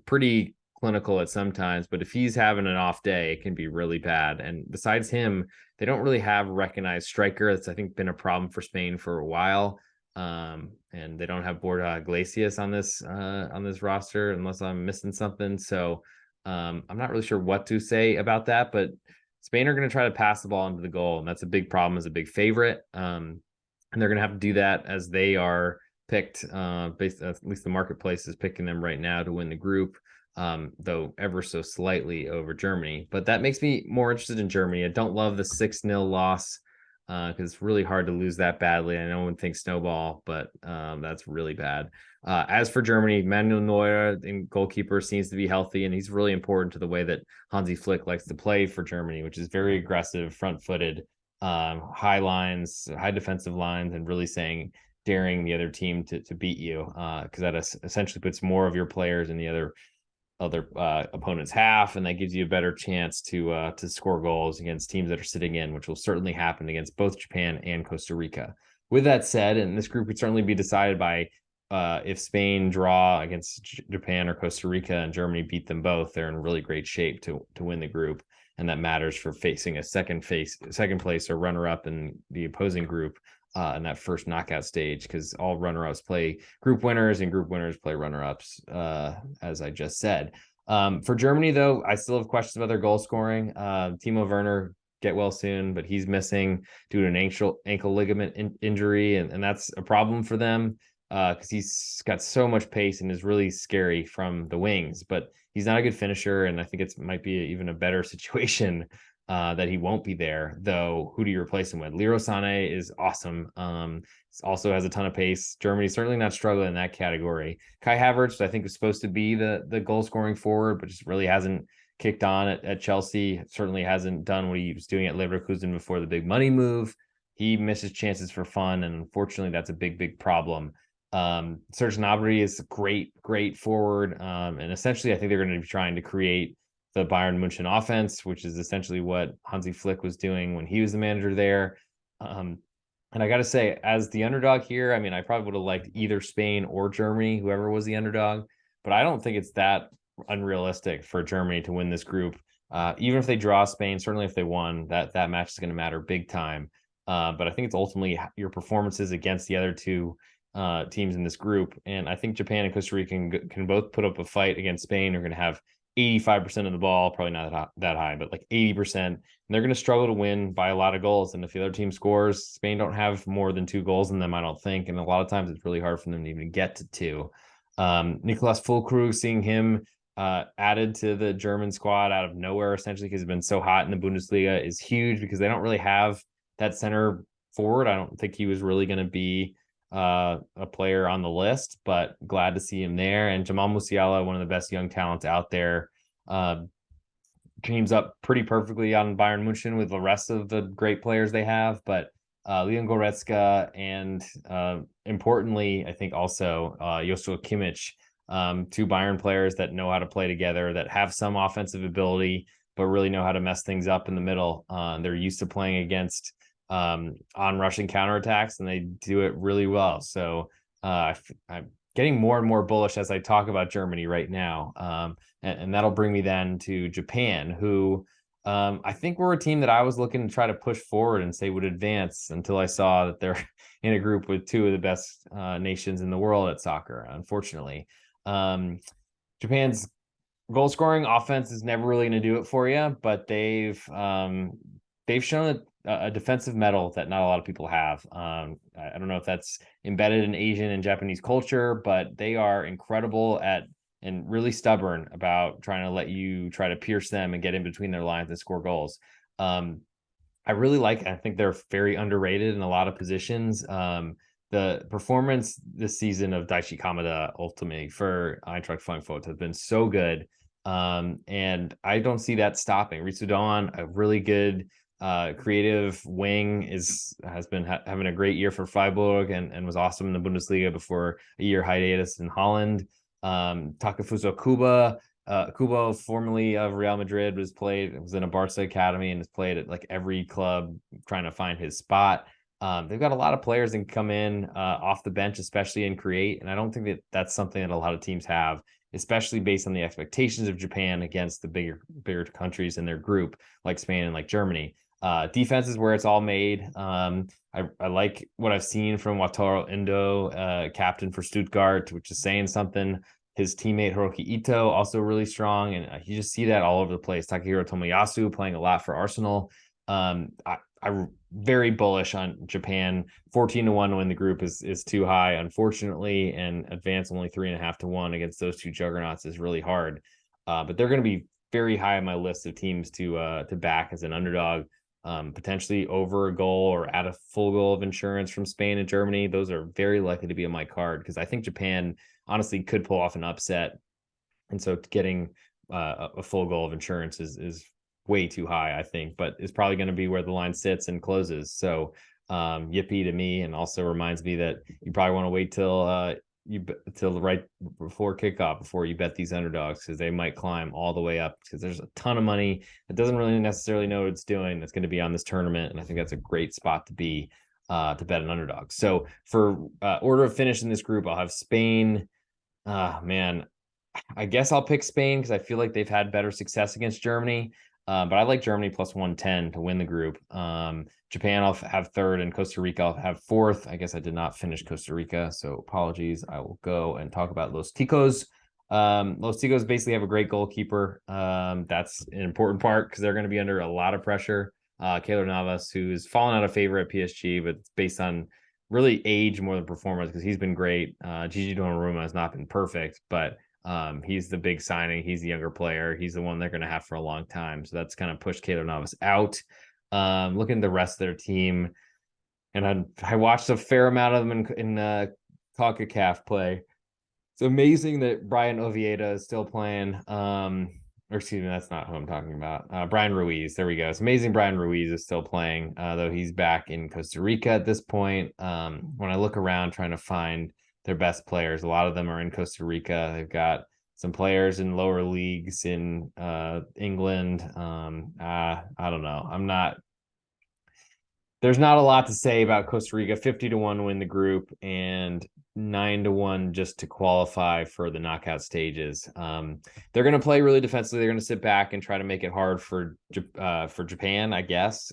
pretty clinical at some times. But if he's having an off day, it can be really bad. And besides him, they don't really have a recognized striker. That's, I think, been a problem for Spain for a while. And they don't have Borja Iglesias on this roster, unless I'm missing something. So I'm not really sure what to say about that, but Spain are going to try to pass the ball into the goal, and that's a big problem as a big favorite. And they're going to have to do that as they are picked, based at least the marketplace is picking them right now to win the group, though ever so slightly over Germany. But that makes me more interested in Germany. I don't love the 6-0 loss because it's really hard to lose that badly. I know one thinks snowball, but that's really bad. As for Germany, Manuel Neuer, the goalkeeper, seems to be healthy, and he's really important to the way that Hansi Flick likes to play for Germany, which is very aggressive, front-footed, high lines, high defensive lines, and really daring the other team to beat you, because that essentially puts more of your players in the other opponent's half, and that gives you a better chance to score goals against teams that are sitting in, which will certainly happen against both Japan and Costa Rica. With that said, and this group could certainly be decided by if Spain draw against Japan or Costa Rica and Germany beat them both, they're in really great shape to win the group, and that matters for facing a second place or runner-up in the opposing group in that first knockout stage, because all runner-ups play group winners and group winners play runner-ups, as I just said. For Germany, though, I still have questions about their goal scoring. Timo Werner get well soon, but he's missing due to an ankle ligament injury, and that's a problem for them because he's got so much pace and is really scary from the wings, but he's not a good finisher, and I think it might be even a better situation that he won't be there. Though, who do you replace him with? Leroy Sané is awesome. Also has a ton of pace. Germany's certainly not struggling in that category. Kai Havertz, I think, was supposed to be the goal scoring forward, but just really hasn't kicked on at Chelsea. Certainly hasn't done what he was doing at Leverkusen before the big money move. He misses chances for fun, and unfortunately, that's a big problem. Serge Gnabry is a great forward, and essentially, I think they're going to be trying to create the Bayern Munich offense, which is essentially what Hansi Flick was doing when he was the manager there. And I got to say, as the underdog here, I mean, I probably would have liked either Spain or Germany, whoever was the underdog, but I don't think it's that unrealistic for Germany to win this group. Even if they draw Spain, certainly if they won, that match is going to matter big time. But I think it's ultimately your performances against the other two teams in this group. And I think Japan and Costa Rica can both put up a fight against Spain. They're going to have 85% of the ball, probably not that high, but like 80%. And they're going to struggle to win by a lot of goals. And if the other team scores, Spain don't have more than 2 goals in them, I don't think. And a lot of times it's really hard for them to even get to 2. Nicolas Füllkrug, seeing him added to the German squad out of nowhere, essentially, because he's been so hot in the Bundesliga, is huge because they don't really have that center forward. I don't think he was really going to be a player on the list, but glad to see him there. And Jamal Musiala, one of the best young talents out there, teams up pretty perfectly on Bayern Munich with the rest of the great players they have. But Leon Goretzka and importantly, I think also Joshua Kimmich, 2 Bayern players that know how to play together, that have some offensive ability, but really know how to mess things up in the middle. They're used to playing against on-rushing counterattacks, and they do it really well. So I'm getting more and more bullish as I talk about Germany right now. And that'll bring me then to Japan, who I think were a team that I was looking to try to push forward and say would advance, until I saw that they're in a group with 2 of the best nations in the world at soccer, unfortunately. Japan's goal scoring offense is never really going to do it for you, but they've shown a defensive mettle that not a lot of people have. I don't know if that's embedded in Asian and Japanese culture, but they are incredible at and really stubborn about trying to let you try to pierce them and get in between their lines and score goals. I think they're very underrated in a lot of positions. The performance this season of Daichi Kamada ultimately for Eintracht Frankfurt has been so good. And I don't see that stopping. Ritsu Doan, a really good creative wing, has been having a great year for Freiburg and was awesome in the Bundesliga before a year hiatus in Holland. Takefusa Kuba, Kubo, formerly of Real Madrid, was in a Barca academy and has played at like every club trying to find his spot. They've got a lot of players that can come in off the bench, especially in create. And I don't think that that's something that a lot of teams have, especially based on the expectations of Japan against the bigger countries in their group, like Spain and like Germany. Defense is where it's all made. I like what I've seen from Wataru Endo, captain for Stuttgart, which is saying something. His teammate Hiroki Ito also really strong, and you just see that all over the place. Takahiro Tomoyasu playing a lot for Arsenal. I'm very bullish on Japan. 14-1 to win the group is too high, unfortunately, and advance only 3.5 to 1 against those two juggernauts is really hard. But they're going to be very high on my list of teams to back as an underdog. Potentially over a goal or at a full goal of insurance from Spain and Germany. Those are very likely to be on my card because I think Japan honestly could pull off an upset. And so getting a full goal of insurance is way too high, I think, but it's probably going to be where the line sits and closes. So yippee to me, and also reminds me that you probably want to wait till right before kickoff before you bet these underdogs, because they might climb all the way up, because there's a ton of money that doesn't really necessarily know what it's doing that's going to be on this tournament, and I think that's a great spot to be to bet an underdog. So for order of finish in this group, I'll have Spain. Man, I guess I'll pick Spain because I feel like they've had better success against Germany. But I like Germany plus 110 to win the group. Japan I'll have third, and Costa Rica I'll have fourth. I guess I did not finish Costa Rica, so apologies. I will go and talk about Los Ticos. Los Ticos basically have a great goalkeeper. That's an important part because they're going to be under a lot of pressure. Keylor Navas, who's fallen out of favor at PSG, but it's based on really age more than performance because he's been great. Gigi Donnarumma has not been perfect, but he's the big signing. He's the younger player. He's the one they're going to have for a long time. So that's kind of pushed Keylor Navas out. Looking at the rest of their team, and I watched a fair amount of them in CONCACAF play. It's amazing that Brian Oviedo is still playing. Or excuse me, that's not who I'm talking about. Brian Ruiz. There we go. It's amazing Brian Ruiz is still playing, though he's back in Costa Rica at this point. When I look around trying to find their best players, a lot of them are in Costa Rica. They've got some players in lower leagues in England. I don't know. There's not a lot to say about Costa Rica. 50-1 to win the group and 9-1 just to qualify for the knockout stages. They're going to play really defensively. They're going to sit back and try to make it hard for Japan, I guess.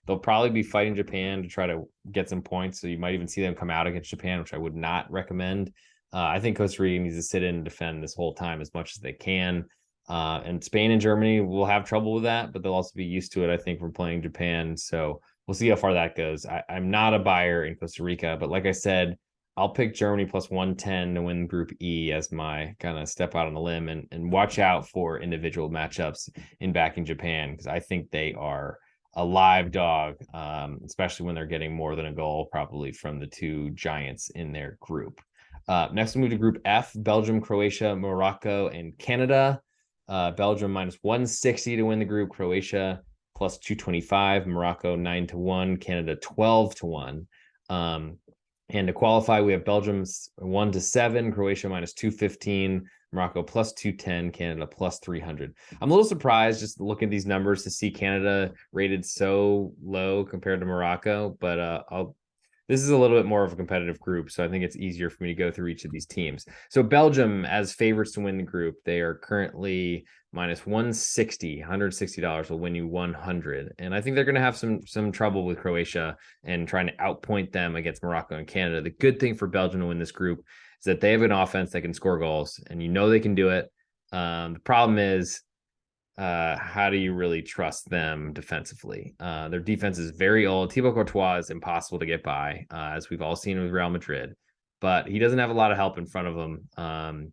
They'll probably be fighting Japan to try to get some points. So you might even see them come out against Japan, which I would not recommend. I think Costa Rica needs to sit in and defend this whole time as much as they can. And Spain and Germany will have trouble with that, but they'll also be used to it, I think, from playing Japan. So we'll see how far that goes. I'm not a buyer in Costa Rica, but like I said, I'll pick Germany plus 110 to win Group E as my kind of step out on a limb, and watch out for individual matchups in backing Japan, because I think they are a live dog, especially when they're getting more than a goal probably from the two giants in their group. Next, we move to Group F: Belgium, Croatia, Morocco, and Canada. Belgium minus 160 to win the group, Croatia plus 225, Morocco 9-1, Canada 12-1. And to qualify, we have Belgium 1-7, Croatia minus 215, Morocco plus 210, Canada plus 300. I'm a little surprised just looking at these numbers to see Canada rated so low compared to Morocco, but this is a little bit more of a competitive group, so I think it's easier for me to go through each of these teams. So Belgium as favorites to win the group, they are currently minus 160, $160 will win you 100. And I think they're going to have some trouble with Croatia and trying to outpoint them against Morocco and Canada. The good thing for Belgium to win this group is that they have an offense that can score goals, and you know they can do it. The problem is, how do you really trust them defensively? Their defense is very old. Thibaut Courtois is impossible to get by, as we've all seen with Real Madrid, but he doesn't have a lot of help in front of him.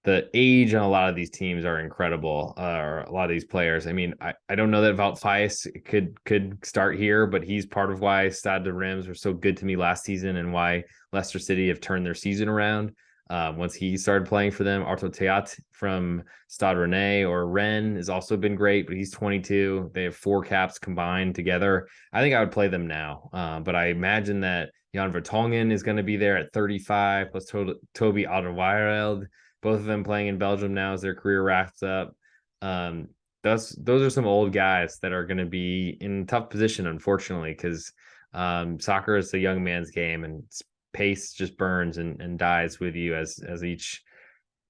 The age on a lot of these teams are incredible, or a lot of these players. I mean, I don't know that Wout Faes could start here, but he's part of why Stade de Reims were so good to me last season and why Leicester City have turned their season around. Once he started playing for them, Arthur Théâtre from Stade Rennais or Rennes has also been great, but he's 22. They have 4 caps combined together. I think I would play them now, but I imagine that Jan Vertonghen is going to be there at 35, plus Toby Alderweireld both of them playing in Belgium now as their career wraps up. Um, those are some old guys that are going to be in tough position, unfortunately, because soccer is a young man's game, and pace just burns and dies with you as each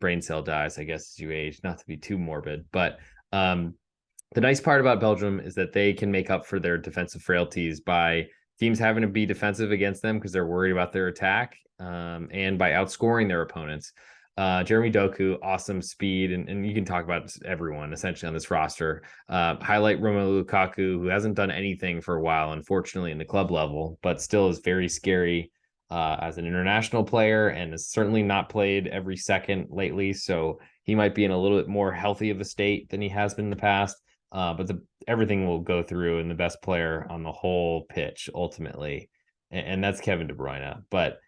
brain cell dies, I guess, as you age. Not to be too morbid, but the nice part about Belgium is that they can make up for their defensive frailties by teams having to be defensive against them because they're worried about their attack, and by outscoring their opponents. Jeremy Doku, awesome speed, and you can talk about everyone essentially on this roster. Highlight Romelu Lukaku, who hasn't done anything for a while, unfortunately, in the club level, but still is very scary as an international player, and has certainly not played every second lately. So he might be in a little bit more healthy of a state than he has been in the past. But everything will go through, and the best player on the whole pitch ultimately, and that's Kevin De Bruyne. But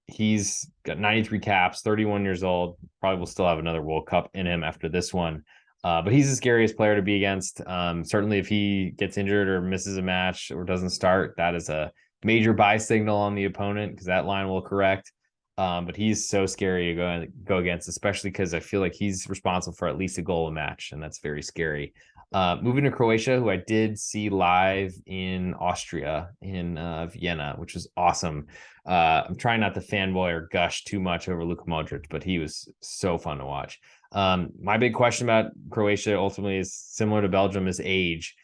he's got 93 caps, 31 years old, probably will still have another World Cup in him after this one. But he's the scariest player to be against. Certainly, if he gets injured or misses a match or doesn't start, that is a major buy signal on the opponent because that line will correct. But he's so scary to go against, especially because I feel like he's responsible for at least a goal a match, and that's very scary. Moving to Croatia, who I did see live in Austria, in Vienna, which was awesome. I'm trying not to fanboy or gush too much over Luka Modric, but he was so fun to watch. My big question about Croatia ultimately is similar to Belgium, is age.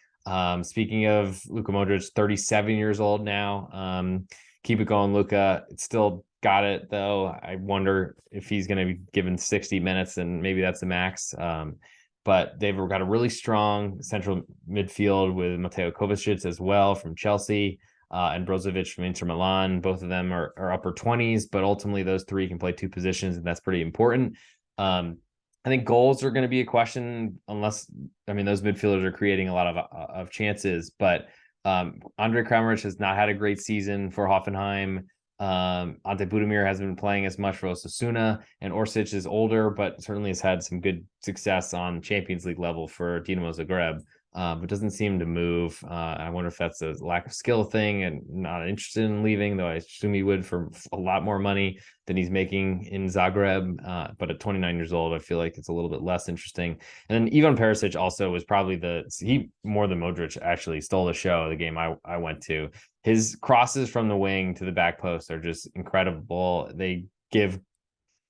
Speaking of Luka Modric, 37 years old now. Keep it going, Luka. It's still got it, though. I wonder if he's going to be given 60 minutes, and maybe that's the max. But they've got a really strong central midfield with Mateo Kovacic as well from Chelsea, and Brozovic from Inter Milan. Both of them are upper 20s, but ultimately those three can play two positions, and that's pretty important. I think goals are going to be a question, unless, I mean, those midfielders are creating a lot of chances, but Andre Kramaric has not had a great season for Hoffenheim. Ante Budimir hasn't been playing as much for Osasuna, and Orsic is older, but certainly has had some good success on Champions League level for Dinamo Zagreb, but doesn't seem to move. I wonder if that's a lack of skill thing and not interested in leaving, though I assume he would for a lot more money than he's making in Zagreb. But at 29 years old, I feel like it's a little bit less interesting. And then Ivan Perisic also was probably he more than Modric actually stole the show, the game I went to. His crosses from the wing to the back post are just incredible. They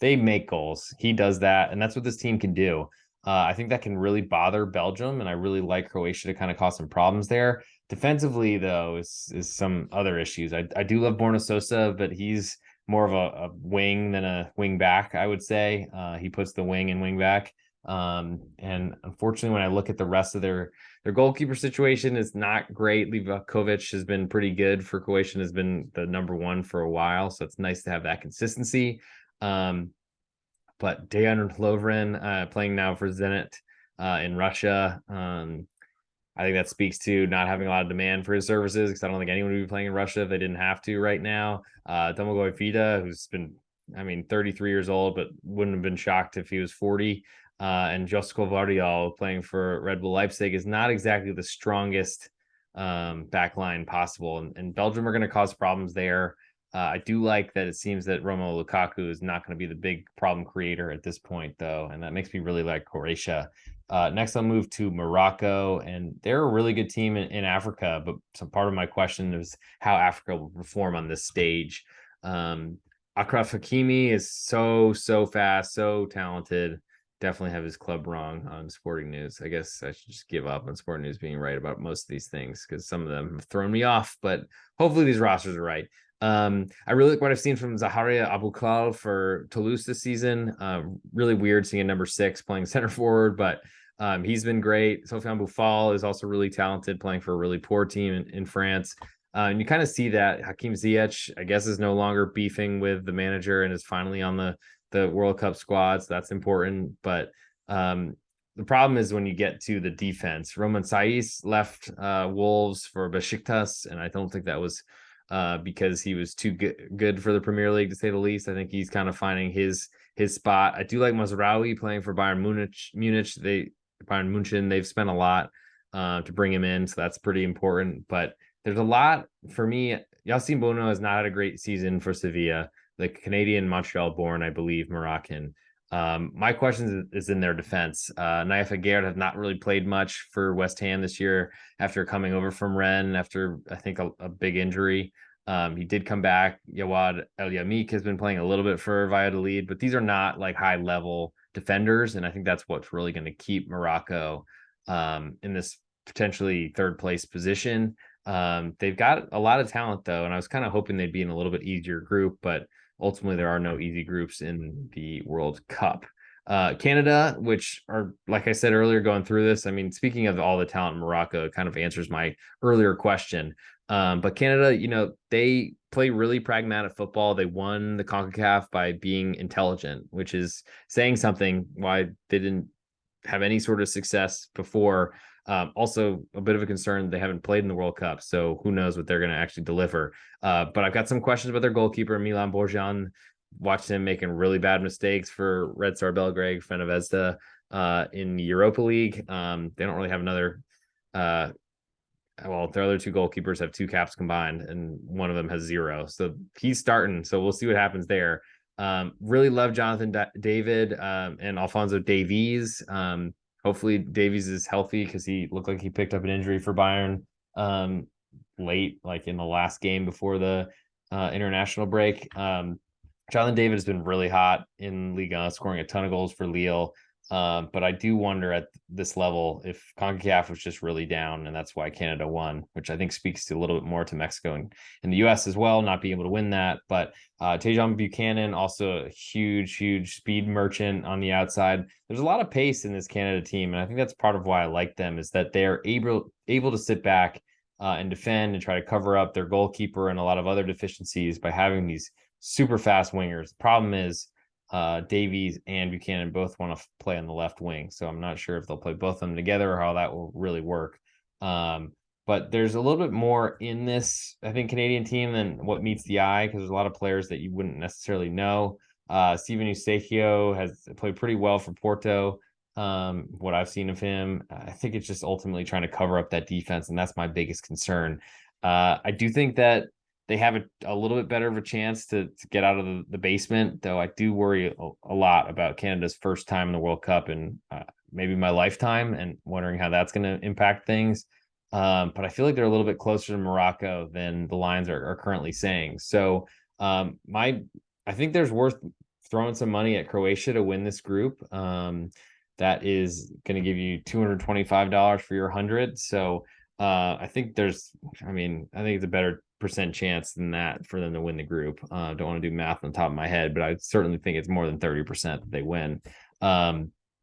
make goals. He does that, and that's what this team can do. I think that can really bother Belgium, and I really like Croatia to kind of cause some problems there. Defensively, though, is some other issues. I do love Borna Sosa, but he's more of a wing than a wing back, I would say. He puts the wing and wing back. And unfortunately, when I look at the rest of their goalkeeper situation, is not great. Livakovic has been pretty good for Croatia, has been the number one for a while, so it's nice to have that consistency. But Dejan Lovren playing now for Zenit in Russia. I think that speaks to not having a lot of demand for his services, because I don't think anyone would be playing in Russia if they didn't have to right now. Domagoj Vida, who's been, 33 years old, but wouldn't have been shocked if he was 40. And Josko Vardiol playing for Red Bull Leipzig is not exactly the strongest backline possible. And Belgium are going to cause problems there. I do like that it seems that Romelu Lukaku is not going to be the big problem creator at this point, though, and that makes me really like Croatia. Next, I'll move to Morocco, and they're a really good team in Africa, but some part of my question is how Africa will perform on this stage. Achraf Hakimi is so fast, so talented. Definitely have his club wrong on Sporting News. I guess I should just give up on Sporting News being right about most of these things, because some of them have thrown me off, but hopefully these rosters are right. I really like what I've seen from Zaharia Abouklal for Toulouse this season. Really weird seeing a number 6 playing center forward, but he's been great. Sofiane Boufal is also really talented, playing for a really poor team in France. And you kind of see that Hakim Ziyech, I guess, is no longer beefing with the manager and is finally on the World Cup squad. So that's important. But the problem is when you get to the defense. Roman Saiz left Wolves for Besiktas, and I don't think that was because he was too good for the Premier League, to say the least. I think he's kind of finding his spot. I do like Mazraoui playing for Bayern Munich. Bayern Munchen, they've spent a lot to bring him in, so that's pretty important. But there's a lot for me. Yassine Bono has not had a great season for Sevilla, the Canadian Montreal born, I believe, Moroccan. My question is in their defense. Naif Aguerd has not really played much for West Ham this year after coming over from Rennes after, I think, a big injury. He did come back. Yawad El Yamik has been playing a little bit for Valladolid, but these are not like high level defenders. And I think that's what's really going to keep Morocco in this potentially third place position. They've got a lot of talent though, and I was kind of hoping they'd be in a little bit easier group, but ultimately there are no easy groups in the World Cup. Canada, which are, like I said earlier, going through this. I mean, speaking of all the talent in Morocco, it kind of answers my earlier question. But Canada, they play really pragmatic football. They won the CONCACAF by being intelligent, which is saying something why they didn't have any sort of success before. Also, a bit of a concern, they haven't played in the World Cup, so who knows what they're going to actually deliver. But I've got some questions about their goalkeeper, Milan Borjan. Watched him making really bad mistakes for Red Star Belgrade, Crvena Zvezda in the Europa League. They don't really have another. Their other two goalkeepers have 2 caps combined, and one of them has 0. So he's starting. So we'll see what happens there. Really love Jonathan David and Alphonso Davies. Hopefully Davies is healthy because he looked like he picked up an injury for Bayern late, like in the last game before the international break. Jonathan David has been really hot in Liga, scoring a ton of goals for Lille. But I do wonder at this level if CONCACAF was just really down, and that's why Canada won, which I think speaks to a little bit more to Mexico and the U.S. as well, not being able to win that. But Tajon Buchanan, also a huge speed merchant on the outside. There's a lot of pace in this Canada team, and I think that's part of why I like them, is that they're able to sit back and defend and try to cover up their goalkeeper and a lot of other deficiencies by having these super fast wingers. The problem is Davies and Buchanan both want to play on the left wing, so I'm not sure if they'll play both of them together or how that will really work. But there's a little bit more in this, I think, Canadian team than what meets the eye, because there's a lot of players that you wouldn't necessarily know. Steven Eusebio has played pretty well for Porto. What I've seen of him, I think it's just ultimately trying to cover up that defense, and that's my biggest concern. I do think that they have a little bit better of a chance to get out of the basement, though I do worry a lot about Canada's first time in the World Cup and maybe my lifetime, and wondering how that's going to impact things. But I feel like they're a little bit closer to Morocco than the lines are currently saying. So I think there's worth throwing some money at Croatia to win this group. That is going to give you $225 for your 100. So I think it's a better percent chance than that for them to win the group. Don't want to do math on the top of my head, but I certainly think it's more than 30% that they win.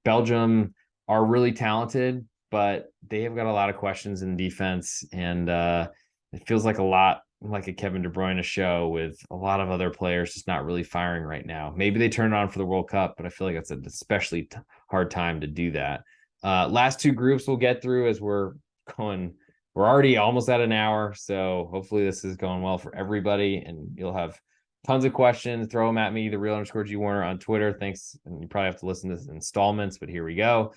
Belgium are really talented, but they have got a lot of questions in defense, and it feels like a lot like a Kevin De Bruyne show, with a lot of other players just not really firing right now. Maybe they turn it on for the World Cup, but I feel like it's an especially hard time to do that. Last 2 groups we'll get through as we're already almost at an hour, so hopefully this is going well for everybody, and you'll have tons of questions. Throw them at me, the _G Warner on Twitter. Thanks, and you probably have to listen to this in installments, but here we go.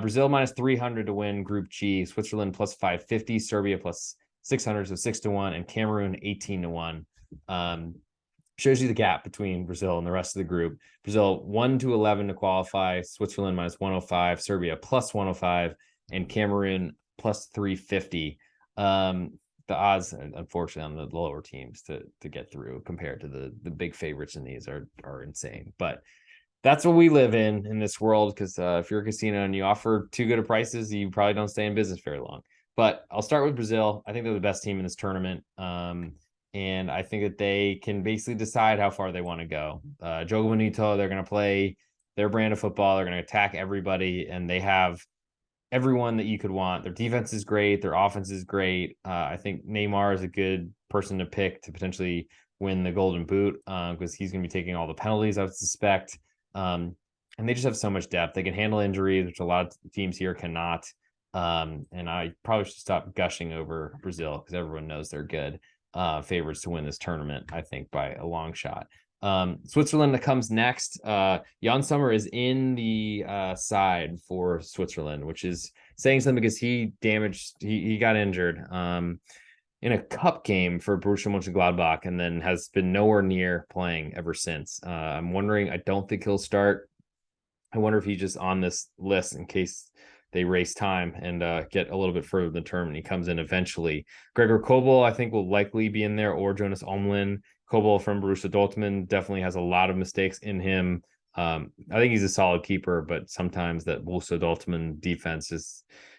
Brazil minus 300 to win Group G, Switzerland plus 550, Serbia plus 600, so 6-1, and Cameroon 18-1. Shows you the gap between Brazil and the rest of the group. Brazil 1-11 to qualify, Switzerland minus 105, Serbia plus 105, and Cameroon plus 350. The odds, unfortunately, on the lower teams to get through compared to the big favorites in these are insane. But that's what we live in this world, because if you're a casino and you offer too good of prices, you probably don't stay in business very long. But I'll start with Brazil. I think they're the best team in this tournament. And I think that they can basically decide how far they want to go. Jogo Bonito, they're going to play their brand of football. They're going to attack everybody, and they have everyone that you could want. Their defense is great. Their offense is great. I think Neymar is a good person to pick to potentially win the Golden Boot, because he's going to be taking all the penalties, I would suspect. And they just have so much depth. They can handle injuries, which a lot of teams here cannot. And I probably should stop gushing over Brazil, because everyone knows they're good favorites to win this tournament, I think, by a long shot. Switzerland that comes next. Jan Sommer is in the side for Switzerland, which is saying something, because he got injured in a cup game for Borussia Mönchengladbach, and then has been nowhere near playing ever since. I'm wondering, I don't think he'll start I wonder if he's just on this list in case they race time and get a little bit further in the tournament. He comes in eventually. Gregor Kobel, I think, will likely be in there, or Jonas Omlin. Kobel from Borussia Dortmund definitely has a lot of mistakes in him. I think he's a solid keeper, but sometimes that Borussia Dortmund defense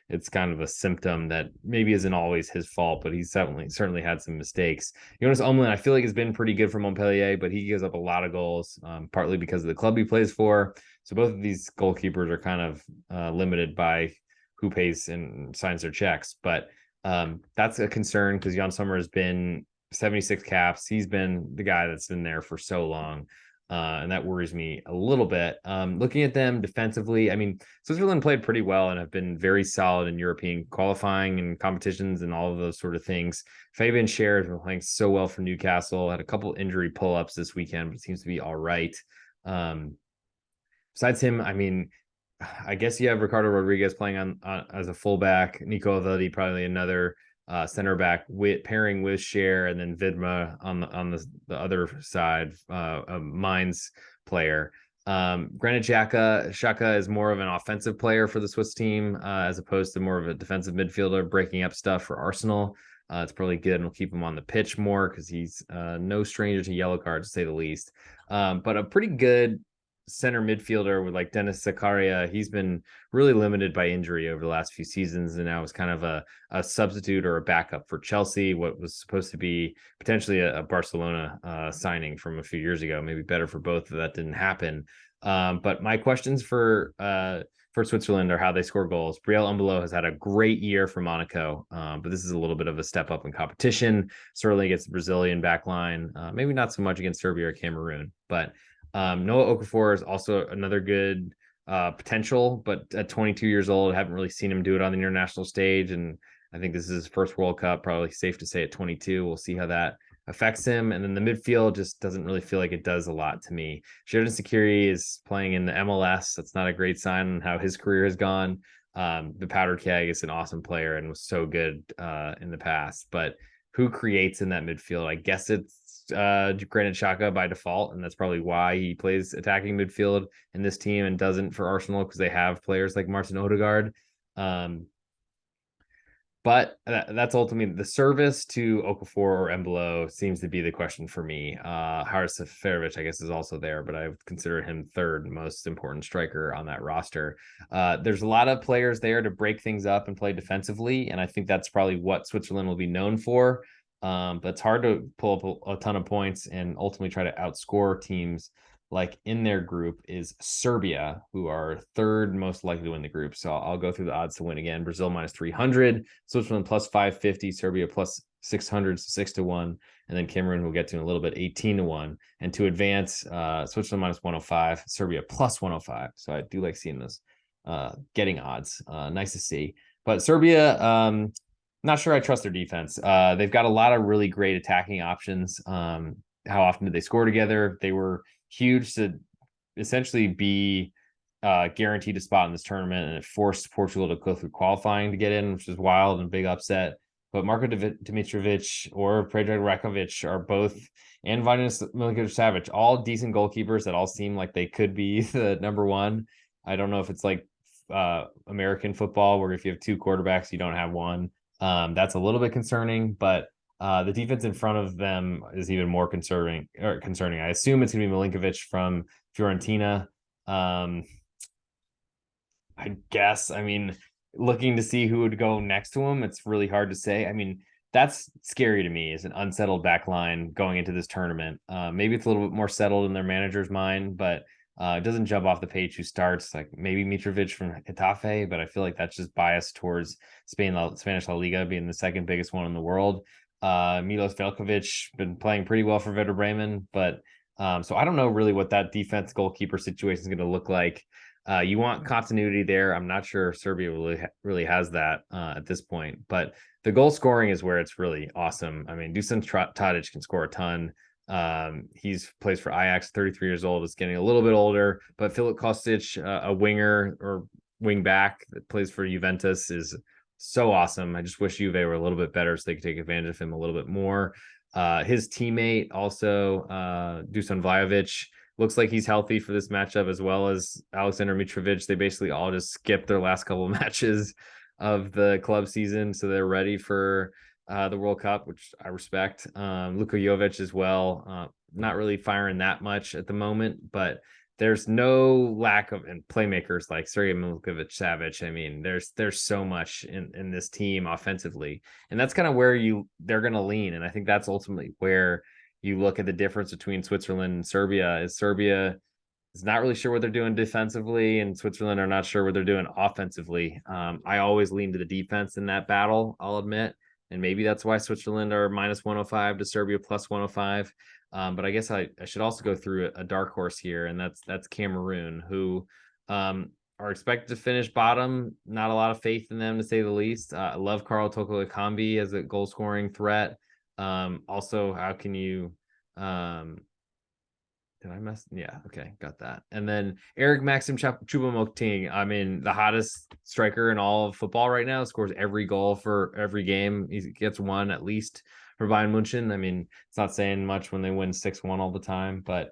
it's kind of a symptom that maybe isn't always his fault, but he's certainly had some mistakes. Jonas Omlin, I feel like has been pretty good for Montpellier, but he gives up a lot of goals, partly because of the club he plays for. So both of these goalkeepers are kind of limited by who pays and signs their checks. But that's a concern because Jan Sommer has been 76 caps. He's been the guy that's been there for so long. And that worries me a little bit. Looking at them defensively, I mean, Switzerland played pretty well and have been very solid in European qualifying and competitions and all of those sort of things. Fabian Schär has been playing so well for Newcastle. Had a couple injury pull-ups this weekend, but seems to be all right. Besides him, I mean, I guess you have Ricardo Rodriguez playing on as a fullback. Nico Avelli probably another center back pairing with Schär, and then Vidma on the other side, a Mainz player. Granit Xhaka is more of an offensive player for the Swiss team as opposed to more of a defensive midfielder, breaking up stuff for Arsenal. It's probably good and we'll keep him on the pitch more because he's no stranger to yellow cards, to say the least. But a pretty good center midfielder with like Dennis Zakaria. He's been really limited by injury over the last few seasons, and now is kind of a substitute or a backup for Chelsea, what was supposed to be potentially a Barcelona signing from a few years ago. Maybe better for both, that didn't happen. But my questions for Switzerland are how they score goals. Brielle Umbolo has had a great year for Monaco, but this is a little bit of a step up in competition, certainly against the Brazilian back line, maybe not so much against Serbia or Cameroon, but Noah Okafor is also another good potential, but at 22 years old, I haven't really seen him do it on the international stage. And I think this is his first World Cup, probably safe to say at 22. We'll see how that affects him. And then the midfield just doesn't really feel like it does a lot to me. Xherdan Shaqiri is playing in the MLS. That's not a great sign on how his career has gone. The Powder Keg is an awesome player and was so good in the past, but who creates in that midfield? I guess it's Granit Xhaka by default, and that's probably why he plays attacking midfield in this team and doesn't for Arsenal, because they have players like Martin Odegaard. But that's ultimately the service to Okafor or Embolo seems to be the question for me. Haris Seferovic, I guess, is also there, but I would consider him third most important striker on that roster. There's a lot of players there to break things up and play defensively, and I think that's probably what Switzerland will be known for. But it's hard to pull up a ton of points and ultimately try to outscore teams like in their group is Serbia, who are third most likely to win the group. So I'll go through the odds to win again. Brazil minus 300, Switzerland plus 550, Serbia plus 600, 6-1, and then Cameroon we'll get to in a little bit, 18-1. And to advance, Switzerland minus 105, Serbia plus 105. So I do like seeing this getting odds. Nice to see. But Serbia, not sure I trust their defense. They've got a lot of really great attacking options. How often did they score together? They were huge to essentially be guaranteed a spot in this tournament, and it forced Portugal to go through qualifying to get in, which is wild and a big upset. But Marko Dimitrovic or Predrag Rakovic are both, and Vanja Milinkovic-Savic, all decent goalkeepers that all seem like they could be the number one. I don't know if it's like American football where if you have two quarterbacks, you don't have one. That's a little bit concerning, but the defense in front of them is even more concerning. I assume it's going to be Milinkovic from Fiorentina. I guess. I mean, looking to see who would go next to him, it's really hard to say. I mean, that's scary to me as an unsettled back line going into this tournament. Maybe it's a little bit more settled in their manager's mind, but it doesn't jump off the page who starts. Like maybe Mitrovic from Getafe, but I feel like that's just biased towards Spanish La Liga being the second biggest one in the world. Milos Veljkovic been playing pretty well for Werder Bremen, but so I don't know really what that defense goalkeeper situation is going to look like. You want continuity there. I'm not sure Serbia really has that at this point, but the goal scoring is where it's really awesome. I mean, Dusan Tadic can score a ton. He's plays for Ajax, 33 years old, is getting a little bit older, but Filip Kostic, a winger or wing back that plays for Juventus, is so awesome. I just wish Juve were a little bit better so they could take advantage of him a little bit more. His teammate also, Dusan Vlahovic, looks like he's healthy for this matchup, as well as Alexander Mitrovic. They basically all just skipped their last couple of matches of the club season, so they're ready for the World Cup, which I respect. Luka Jovic as well, not really firing that much at the moment, but there's no lack of and playmakers like Sergei Milinkovic-Savic. I mean, there's so much in this team offensively, and that's kind of where they're going to lean. And I think that's ultimately where you look at the difference between Switzerland and Serbia. Is Serbia is not really sure what they're doing defensively, and Switzerland are not sure what they're doing offensively. I always lean to the defense in that battle, I'll admit, and maybe that's why Switzerland are minus 105 to Serbia plus 105. But I guess I should also go through a dark horse here, and that's Cameroon, who are expected to finish bottom. Not a lot of faith in them, to say the least. I love Karl Toko Ekambi as a goal scoring threat. Also, how can you did I mess? Yeah, okay, got that. And then Eric Maxim Choupo-Moting, I mean, the hottest striker in all of football right now, scores every goal for every game. He gets one at least for Bayern Munchen. I mean, it's not saying much when they win 6-1 all the time, but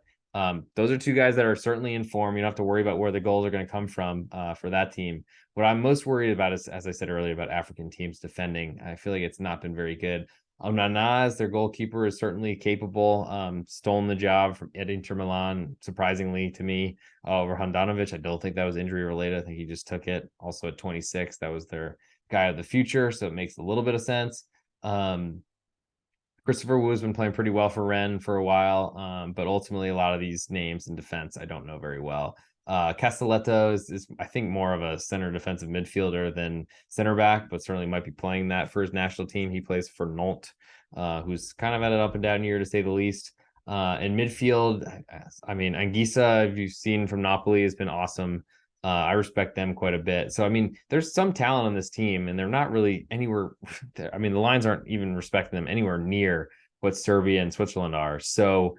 those are two guys that are certainly in form. You don't have to worry about where the goals are going to come from for that team. What I'm most worried about is, as I said earlier, about African teams defending. I feel like it's not been very good. Onana, as their goalkeeper, is certainly capable. Stolen the job from Inter Milan, surprisingly to me, over Handanovic. I don't think that was injury related. I think he just took it. Also at 26, that was their guy of the future, so it makes a little bit of sense. Christopher Wu has been playing pretty well for Rennes for a while, but ultimately a lot of these names in defense I don't know very well. Castelletto is I think more of a center defensive midfielder than center back, but certainly might be playing that for his national team. He plays for Nantes, who's kind of had an up and down year to say the least. In midfield, I mean, Anguissa, if you've seen from Napoli, has been awesome. I respect them quite a bit. So, I mean, there's some talent on this team, and they're not really anywhere. I mean, the lines aren't even respecting them anywhere near what Serbia and Switzerland are. So,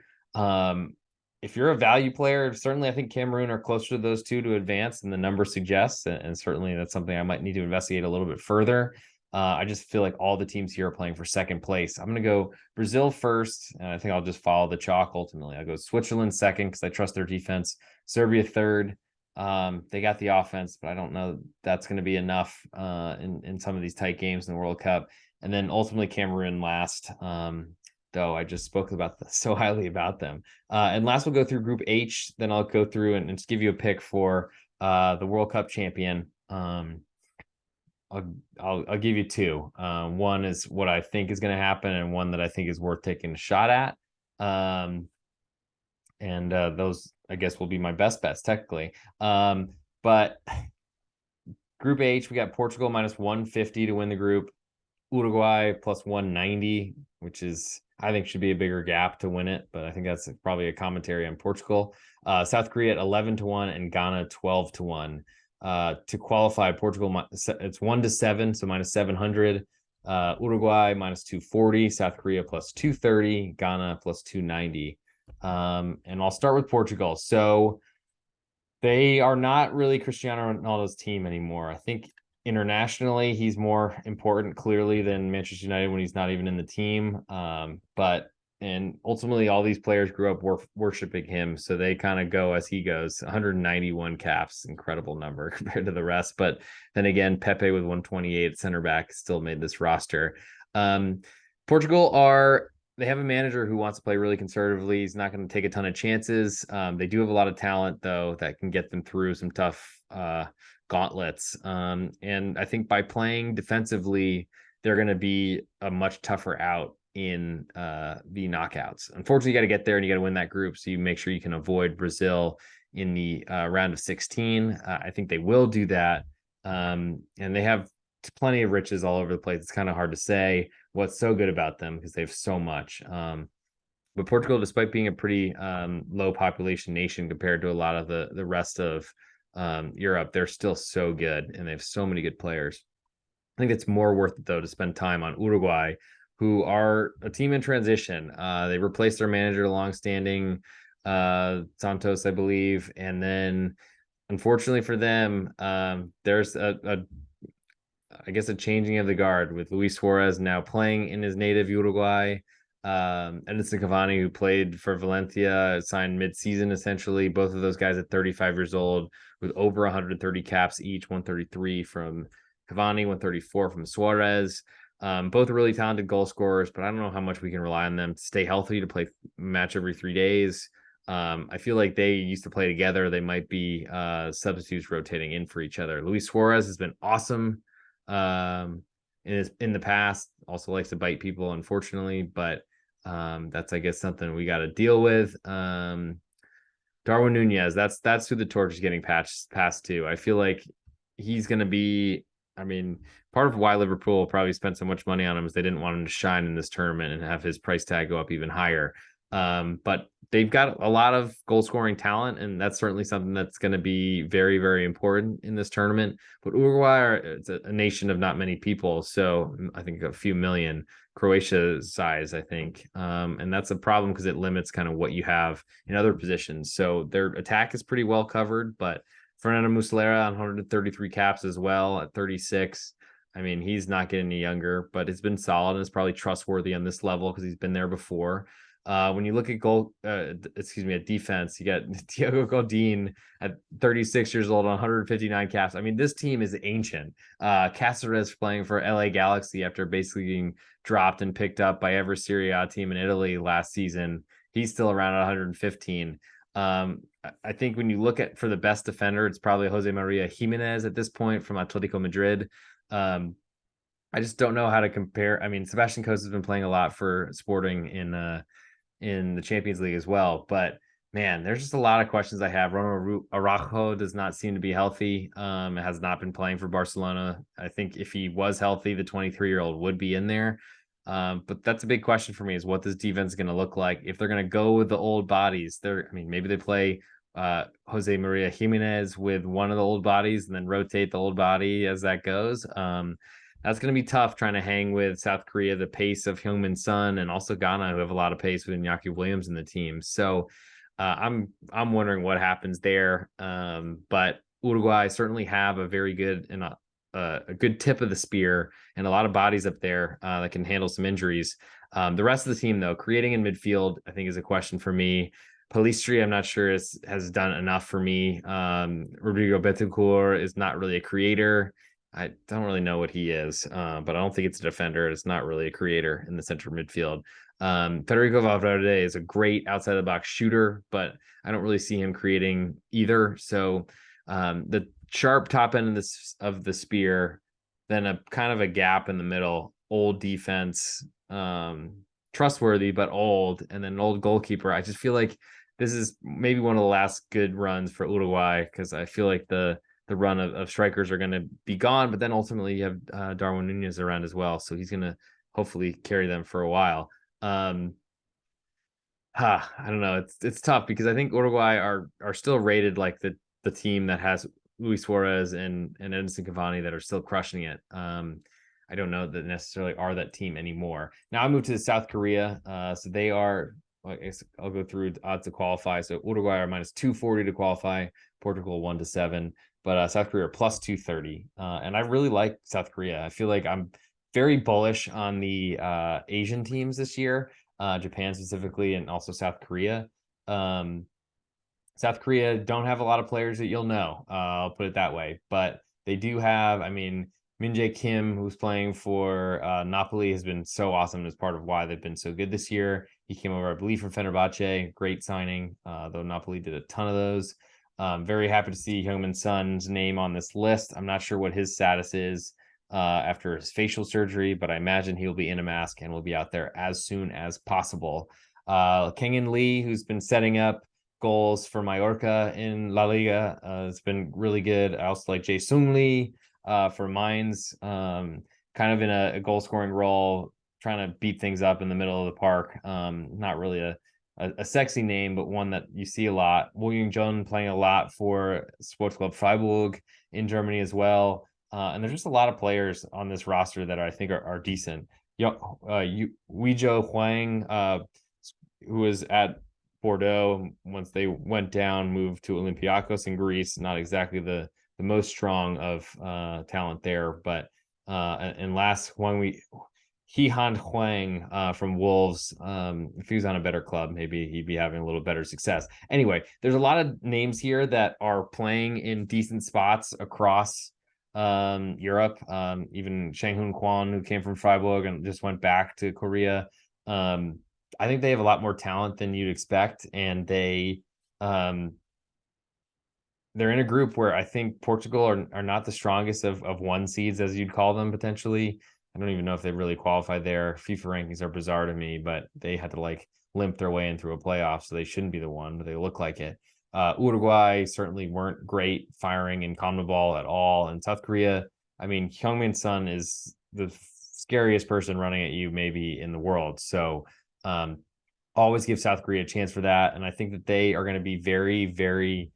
if you're a value player, certainly I think Cameroon are closer to those two to advance than the number suggests. And certainly that's something I might need to investigate a little bit further. I just feel like all the teams here are playing for second place. I'm going to go Brazil first, and I think I'll just follow the chalk ultimately. I'll go Switzerland second because I trust their defense. Serbia third. They got the offense, but I don't know that's going to be enough in some of these tight games in the World Cup. And then ultimately Cameroon last. Though I just spoke so highly about them. And last we'll go through Group H. Then I'll go through and just give you a pick for the World Cup champion. I'll give you two. One is what I think is going to happen, and one that I think is worth taking a shot at. And those, I guess, will be my best bets technically. But Group H, we got Portugal minus 150 to win the group. Uruguay plus 190, which is, I think, should be a bigger gap to win it, but I think that's probably a commentary on Portugal. South Korea at 11-1 and Ghana 12-1. To qualify, Portugal, it's 1-7, so minus 700. Uruguay minus 240, South Korea plus 230, Ghana plus 290. And I'll start with Portugal. So they are not really Cristiano Ronaldo's team anymore. I think internationally, he's more important clearly than Manchester United when he's not even in the team. And ultimately, all these players grew up worshiping him, so they kind of go as he goes. 191 caps, incredible number compared to the rest. But then again, Pepe with 128 center back still made this roster. Portugal they have a manager who wants to play really conservatively. He's not going to take a ton of chances. They do have a lot of talent though that can get them through some tough gauntlets. And I think by playing defensively, they're going to be a much tougher out in the knockouts. Unfortunately, you got to get there and you got to win that group. So you make sure you can avoid Brazil in the round of 16. I think they will do that. And they have plenty of riches all over the place. It's kind of hard to say what's so good about them because they have so much. But Portugal, despite being a pretty low population nation compared to a lot of the rest of Europe, they're still so good and they have so many good players. I think it's more worth it though to spend time on Uruguay, who are a team in transition. They replaced their manager, longstanding Santos, I believe, and then unfortunately for them, there's I guess a changing of the guard with Luis Suarez now playing in his native Uruguay. Edinson Cavani, who played for Valencia, signed mid-season essentially. Both of those guys at 35 years old with over 130 caps each, 133 from Cavani, 134 from Suarez. Both are really talented goal scorers, but I don't know how much we can rely on them to stay healthy, to play match every 3 days. I feel like they used to play together. They might be substitutes rotating in for each other. Luis Suarez has been awesome in the past. Also likes to bite people, unfortunately, but that's, I guess, something we got to deal with. Darwin Nunez, that's who the torch is getting passed to. I feel like he's going to be, I mean, part of why Liverpool probably spent so much money on him is they didn't want him to shine in this tournament and have his price tag go up even higher. But they've got a lot of goal scoring talent, and that's certainly something that's going to be very, very important in this tournament. But Uruguay, it's a nation of not many people, so I think a few million. Croatia's size, I think, and that's a problem because it limits kind of what you have in other positions. So their attack is pretty well covered, but Fernando Muslera on 133 caps as well at 36. I mean, he's not getting any younger, but it's been solid and is probably trustworthy on this level because he's been there before. When you look at defense, you got Diego Godin at 36 years old on 159 caps. I mean, this team is ancient. Cáceres playing for LA Galaxy after basically being dropped and picked up by every Serie A team in Italy last season. He's still around at 115. I think when you look at for the best defender, it's probably Jose Maria Jimenez at this point from Atletico Madrid. I just don't know how to compare. I mean, Sebastian Costa has been playing a lot for Sporting in the Champions League as well, but man, there's just a lot of questions I have. Ronald Araujo does not seem to be healthy. Has not been playing for Barcelona. I think if he was healthy, the 23-year-old would be in there. But that's a big question for me, is what this defense is going to look like if they're going to go with the old bodies. Maybe they play Jose Maria Jimenez with one of the old bodies and then rotate the old body as that goes. That's going to be tough trying to hang with South Korea, the pace of Heung-min Son, and also Ghana, who have a lot of pace with Iñaki Williams in the team. So I'm wondering what happens there. But Uruguay certainly have a very good and a good tip of the spear and a lot of bodies up there that can handle some injuries. The rest of the team, though, creating in midfield, I think is a question for me. Pellistri, I'm not sure has done enough for me. Rodrigo Bentancur is not really a creator. I don't really know what he is, but I don't think it's a defender. It's not really a creator in the central midfield. Federico Valverde is a great outside the box shooter, but I don't really see him creating either. So the sharp top end of the spear, then a kind of a gap in the middle, old defense, trustworthy but old, and then an old goalkeeper. I just feel like this is maybe one of the last good runs for Uruguay, because I feel like the run of strikers are going to be gone, but then ultimately you have Darwin Nunez around as well, so he's going to hopefully carry them for a while. I don't know. It's tough because I think Uruguay are still rated like the team that has Luis Suarez and Edinson Cavani that are still crushing it. I don't know that necessarily are that team anymore. Now I moved to South Korea. So they are, I guess I'll go through odds to qualify. So Uruguay are minus 240 to qualify, Portugal 1-7, but South Korea are plus 230. And I really like South Korea. I feel like I'm very bullish on the Asian teams this year, Japan specifically, and also South Korea. South Korea don't have a lot of players that you'll know. I'll put it that way. But they do have, I mean, Min Jae Kim, who's playing for Napoli, has been so awesome as part of why they've been so good this year. He came over, I believe, from Fenerbahce. Great signing, though Napoli did a ton of those. Very happy to see Heung-min Son's name on this list. I'm not sure what his status is after his facial surgery, but I imagine he'll be in a mask and will be out there as soon as possible. Kang-in Lee, who's been setting up goals for Mallorca in La Liga, it's been really good. I also like Jae Sung Lee for Mainz, kind of in a goal scoring role, trying to beat things up in the middle of the park. Not really a sexy name, but one that you see a lot. Woo Young-jun playing a lot for Sports Club Freiburg in Germany as well. And there's just a lot of players on this roster that I think are decent. Weizhou Huang, who was at Bordeaux once they went down, moved to Olympiacos in Greece. Not exactly the most strong of talent there, but and last one Han Huang from Wolves. If he was on a better club, maybe he'd be having a little better success. Anyway, there's a lot of names here that are playing in decent spots across Europe. Even Shang Hoon Kwan, who came from Freiburg and just went back to Korea. I think they have a lot more talent than you'd expect, and they're in a group where I think Portugal are not the strongest of one seeds, as you'd call them potentially. I don't even know if they really qualified there. FIFA rankings are bizarre to me, but they had to like limp their way in through a playoff, so they shouldn't be the one, but they look like it. Uruguay certainly weren't great firing in CONMEBOL at all. And South Korea, I mean, Heung-min Son is the scariest person running at you maybe in the world. So always give South Korea a chance for that. And I think that they are going to be very, very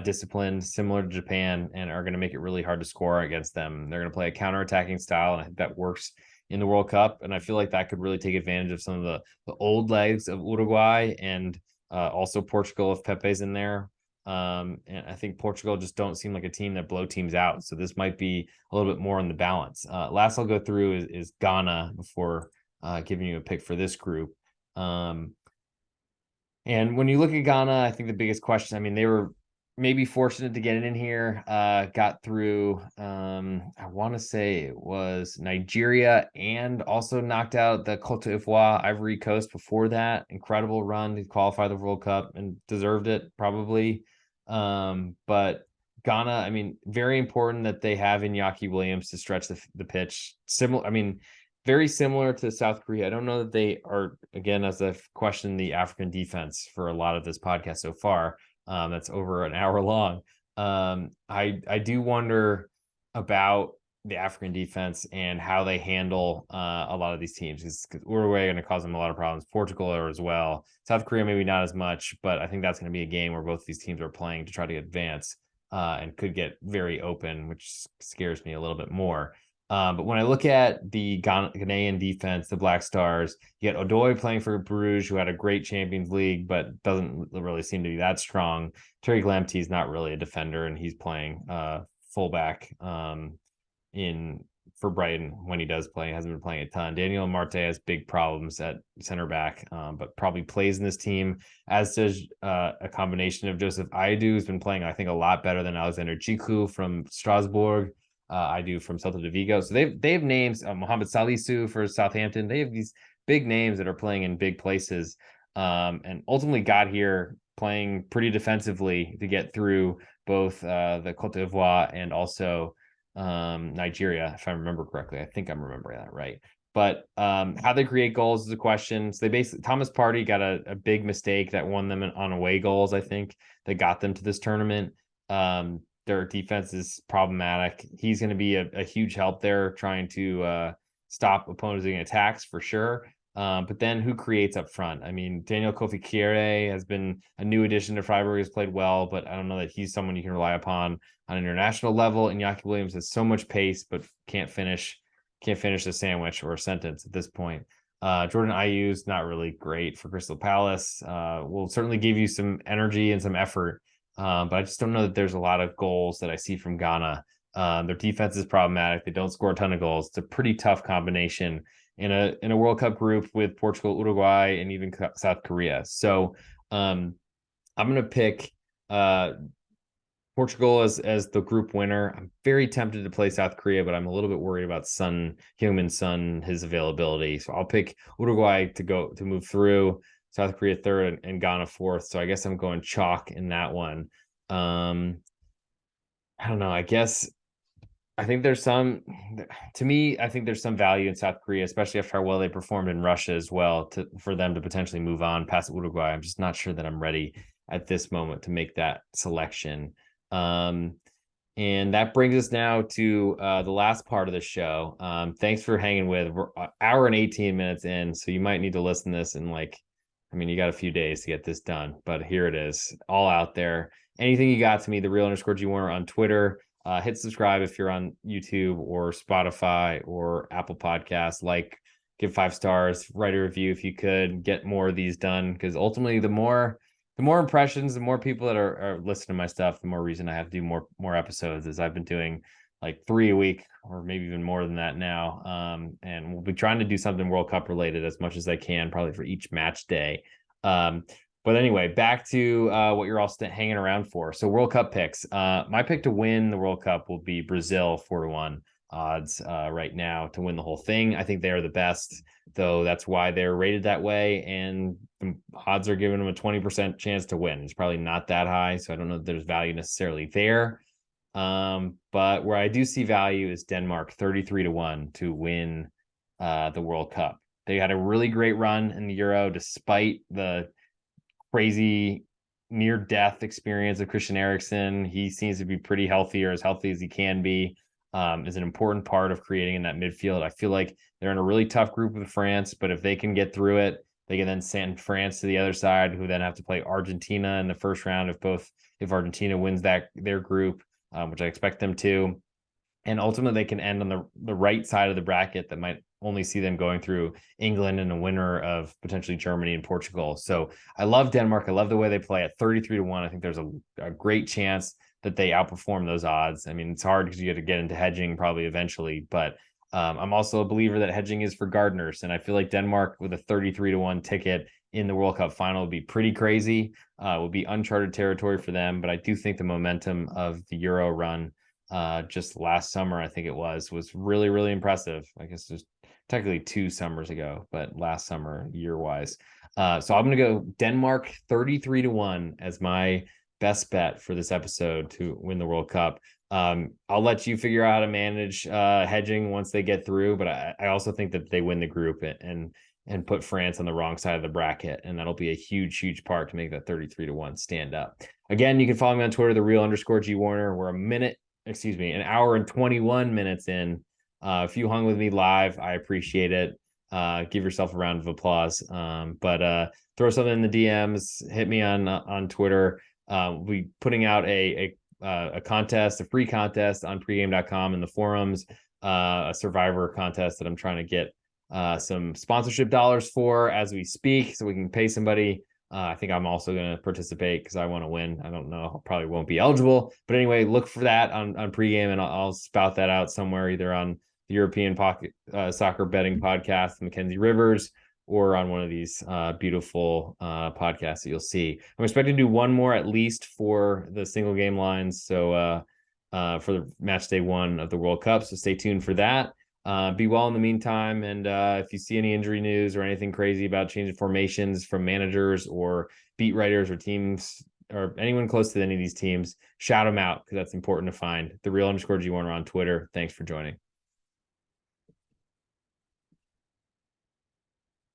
disciplined, similar to Japan, and are going to make it really hard to score against them. They're going to play a counter-attacking style, and I think that works in the World Cup. And I feel like that could really take advantage of some of the old legs of Uruguay and also Portugal if Pepe's in there. And I think Portugal just don't seem like a team that blow teams out. So this might be a little bit more in the balance. Last I'll go through is Ghana before giving you a pick for this group. And when you look at Ghana, I think the biggest question, I mean, they were maybe fortunate to get it in here, got through, I want to say it was Nigeria, and also knocked out the Cote d'Ivoire, Ivory Coast before that. Incredible run to qualify the World Cup and deserved it probably. But Ghana, I mean, very important that they have Iñaki Williams to stretch the pitch. Similar, I mean, very similar to South Korea. I don't know that they are, again, as I've questioned the African defense for a lot of this podcast so far, that's over an hour long. I do wonder about the African defense and how they handle a lot of these teams, because Uruguay are going to cause them a lot of problems. Portugal are as well. South Korea maybe not as much, but I think that's going to be a game where both these teams are playing to try to advance and could get very open, which scares me a little bit more. But when I look at the Ghanaian defense, the Black Stars, you get Odoi playing for Bruges, who had a great Champions League, but doesn't really seem to be that strong. Terry Lamptey is not really a defender, and he's playing fullback for Brighton when he does play. He hasn't been playing a ton. Daniel Marte has big problems at center back, but probably plays in this team, as does a combination of Joseph Aidoo, who's been playing, I think, a lot better than Alexander Djiku from Strasbourg. I do from Celta de Vigo. So they have names, Mohamed Salisu for Southampton. They have these big names that are playing in big places, and ultimately got here playing pretty defensively to get through both the Cote d'Ivoire and also Nigeria, if I remember correctly. I think I'm remembering that right. But how they create goals is a question. So they basically, Thomas Partey got a big mistake that won them on away goals, I think, that got them to this tournament. Their defense is problematic. He's going to be a huge help there, trying to stop opposing attacks for sure. But then who creates up front? I mean, Daniel Kofi Kieré has been a new addition to Freiburg, has played well, but I don't know that he's someone you can rely upon on an international level. And Iñaki Williams has so much pace, but can't finish a sandwich or a sentence at this point. Jordan Ayew's not really great for Crystal Palace. Will certainly give you some energy and some effort. But I just don't know that there's a lot of goals that I see from Ghana. Their defense is problematic. They don't score a ton of goals. It's a pretty tough combination in a World Cup group with Portugal, Uruguay, and even South Korea. So I'm going to pick Portugal as the group winner. I'm very tempted to play South Korea, but I'm a little bit worried about Heung-min Son, his availability. So I'll pick Uruguay to move through, South Korea third, and Ghana fourth. So I guess I'm going chalk in that one. I don't know. I think there's some value in South Korea, especially after how well they performed in Russia as well, for them to potentially move on past Uruguay. I'm just not sure that I'm ready at this moment to make that selection. And that brings us now to the last part of the show. Thanks for hanging with. We're an hour and 18 minutes in, so you might need to listen to this in you got a few days to get this done, but here it is, all out there. Anything you got to me, _G Warner on Twitter. Hit subscribe if you're on YouTube or Spotify or Apple Podcasts. Give 5 stars, write a review if you could. Get more of these done, because ultimately the more impressions, the more people that are listening to my stuff, the more reason I have to do more episodes, as I've been doing like 3 a week, or maybe even more than that now. And we'll be trying to do something World Cup related as much as I can, probably for each match day. But anyway, back to what you're all hanging around for. So World Cup picks. My pick to win the World Cup will be Brazil 4-1 odds right now to win the whole thing. I think they are the best, though that's why they're rated that way. And the odds are giving them a 20% chance to win. It's probably not that high, so I don't know if there's value necessarily there. But where I do see value is Denmark 33-1 to win the World Cup. They had a really great run in the Euro despite the crazy near-death experience of Christian Eriksen. He seems to be pretty healthy, or as healthy as he can be. Is an important part of creating in that midfield. I feel like they're in a really tough group with France, but if they can get through it, they can then send France to the other side, who then have to play Argentina in the first round if Argentina wins their group, which I expect them to. And ultimately, they can end on the right side of the bracket that might only see them going through England and a winner of potentially Germany and Portugal. So I love Denmark. I love the way they play at 33-1. I think there's a great chance that they outperform those odds. I mean, it's hard because you have to get into hedging probably eventually, but I'm also a believer that hedging is for gardeners. And I feel like Denmark with a 33-1 ticket in the World Cup final would be pretty crazy. Would be uncharted territory for them. But I do think the momentum of the Euro run just last summer, I think it was really, really impressive. I guess it was technically 2 summers ago, but last summer year-wise. So I'm going to go Denmark 33-1 as my best bet for this episode to win the World Cup. I'll let you figure out how to manage hedging once they get through, but I also think that they win the group and put France on the wrong side of the bracket, and that'll be a huge part to make that 33-1 stand up. Again, you can follow me on Twitter, @thereal_G Warner. We're an hour and 21 minutes in. If you hung with me live, I appreciate it. Give yourself a round of applause. But throw something in the DMs, hit me on Twitter. We'll be putting out a contest, a free contest on pregame.com in the forums, a Survivor contest that I'm trying to get some sponsorship dollars for as we speak, so we can pay somebody. I think I'm also going to participate because I want to win. I don't know, probably won't be eligible, but anyway, look for that on pregame, and I'll spout that out somewhere, either on the European Soccer Betting Podcast, Mackenzie Rivers, or on one of these beautiful podcasts that you'll see. I'm expecting to do one more at least for the single game lines. So for the match day 1 of the World Cup. So stay tuned for that. Be well in the meantime. And if you see any injury news or anything crazy about changing formations from managers or beat writers or teams or anyone close to any of these teams, shout them out, because that's important to find. @thereal_G Warner on Twitter. Thanks for joining.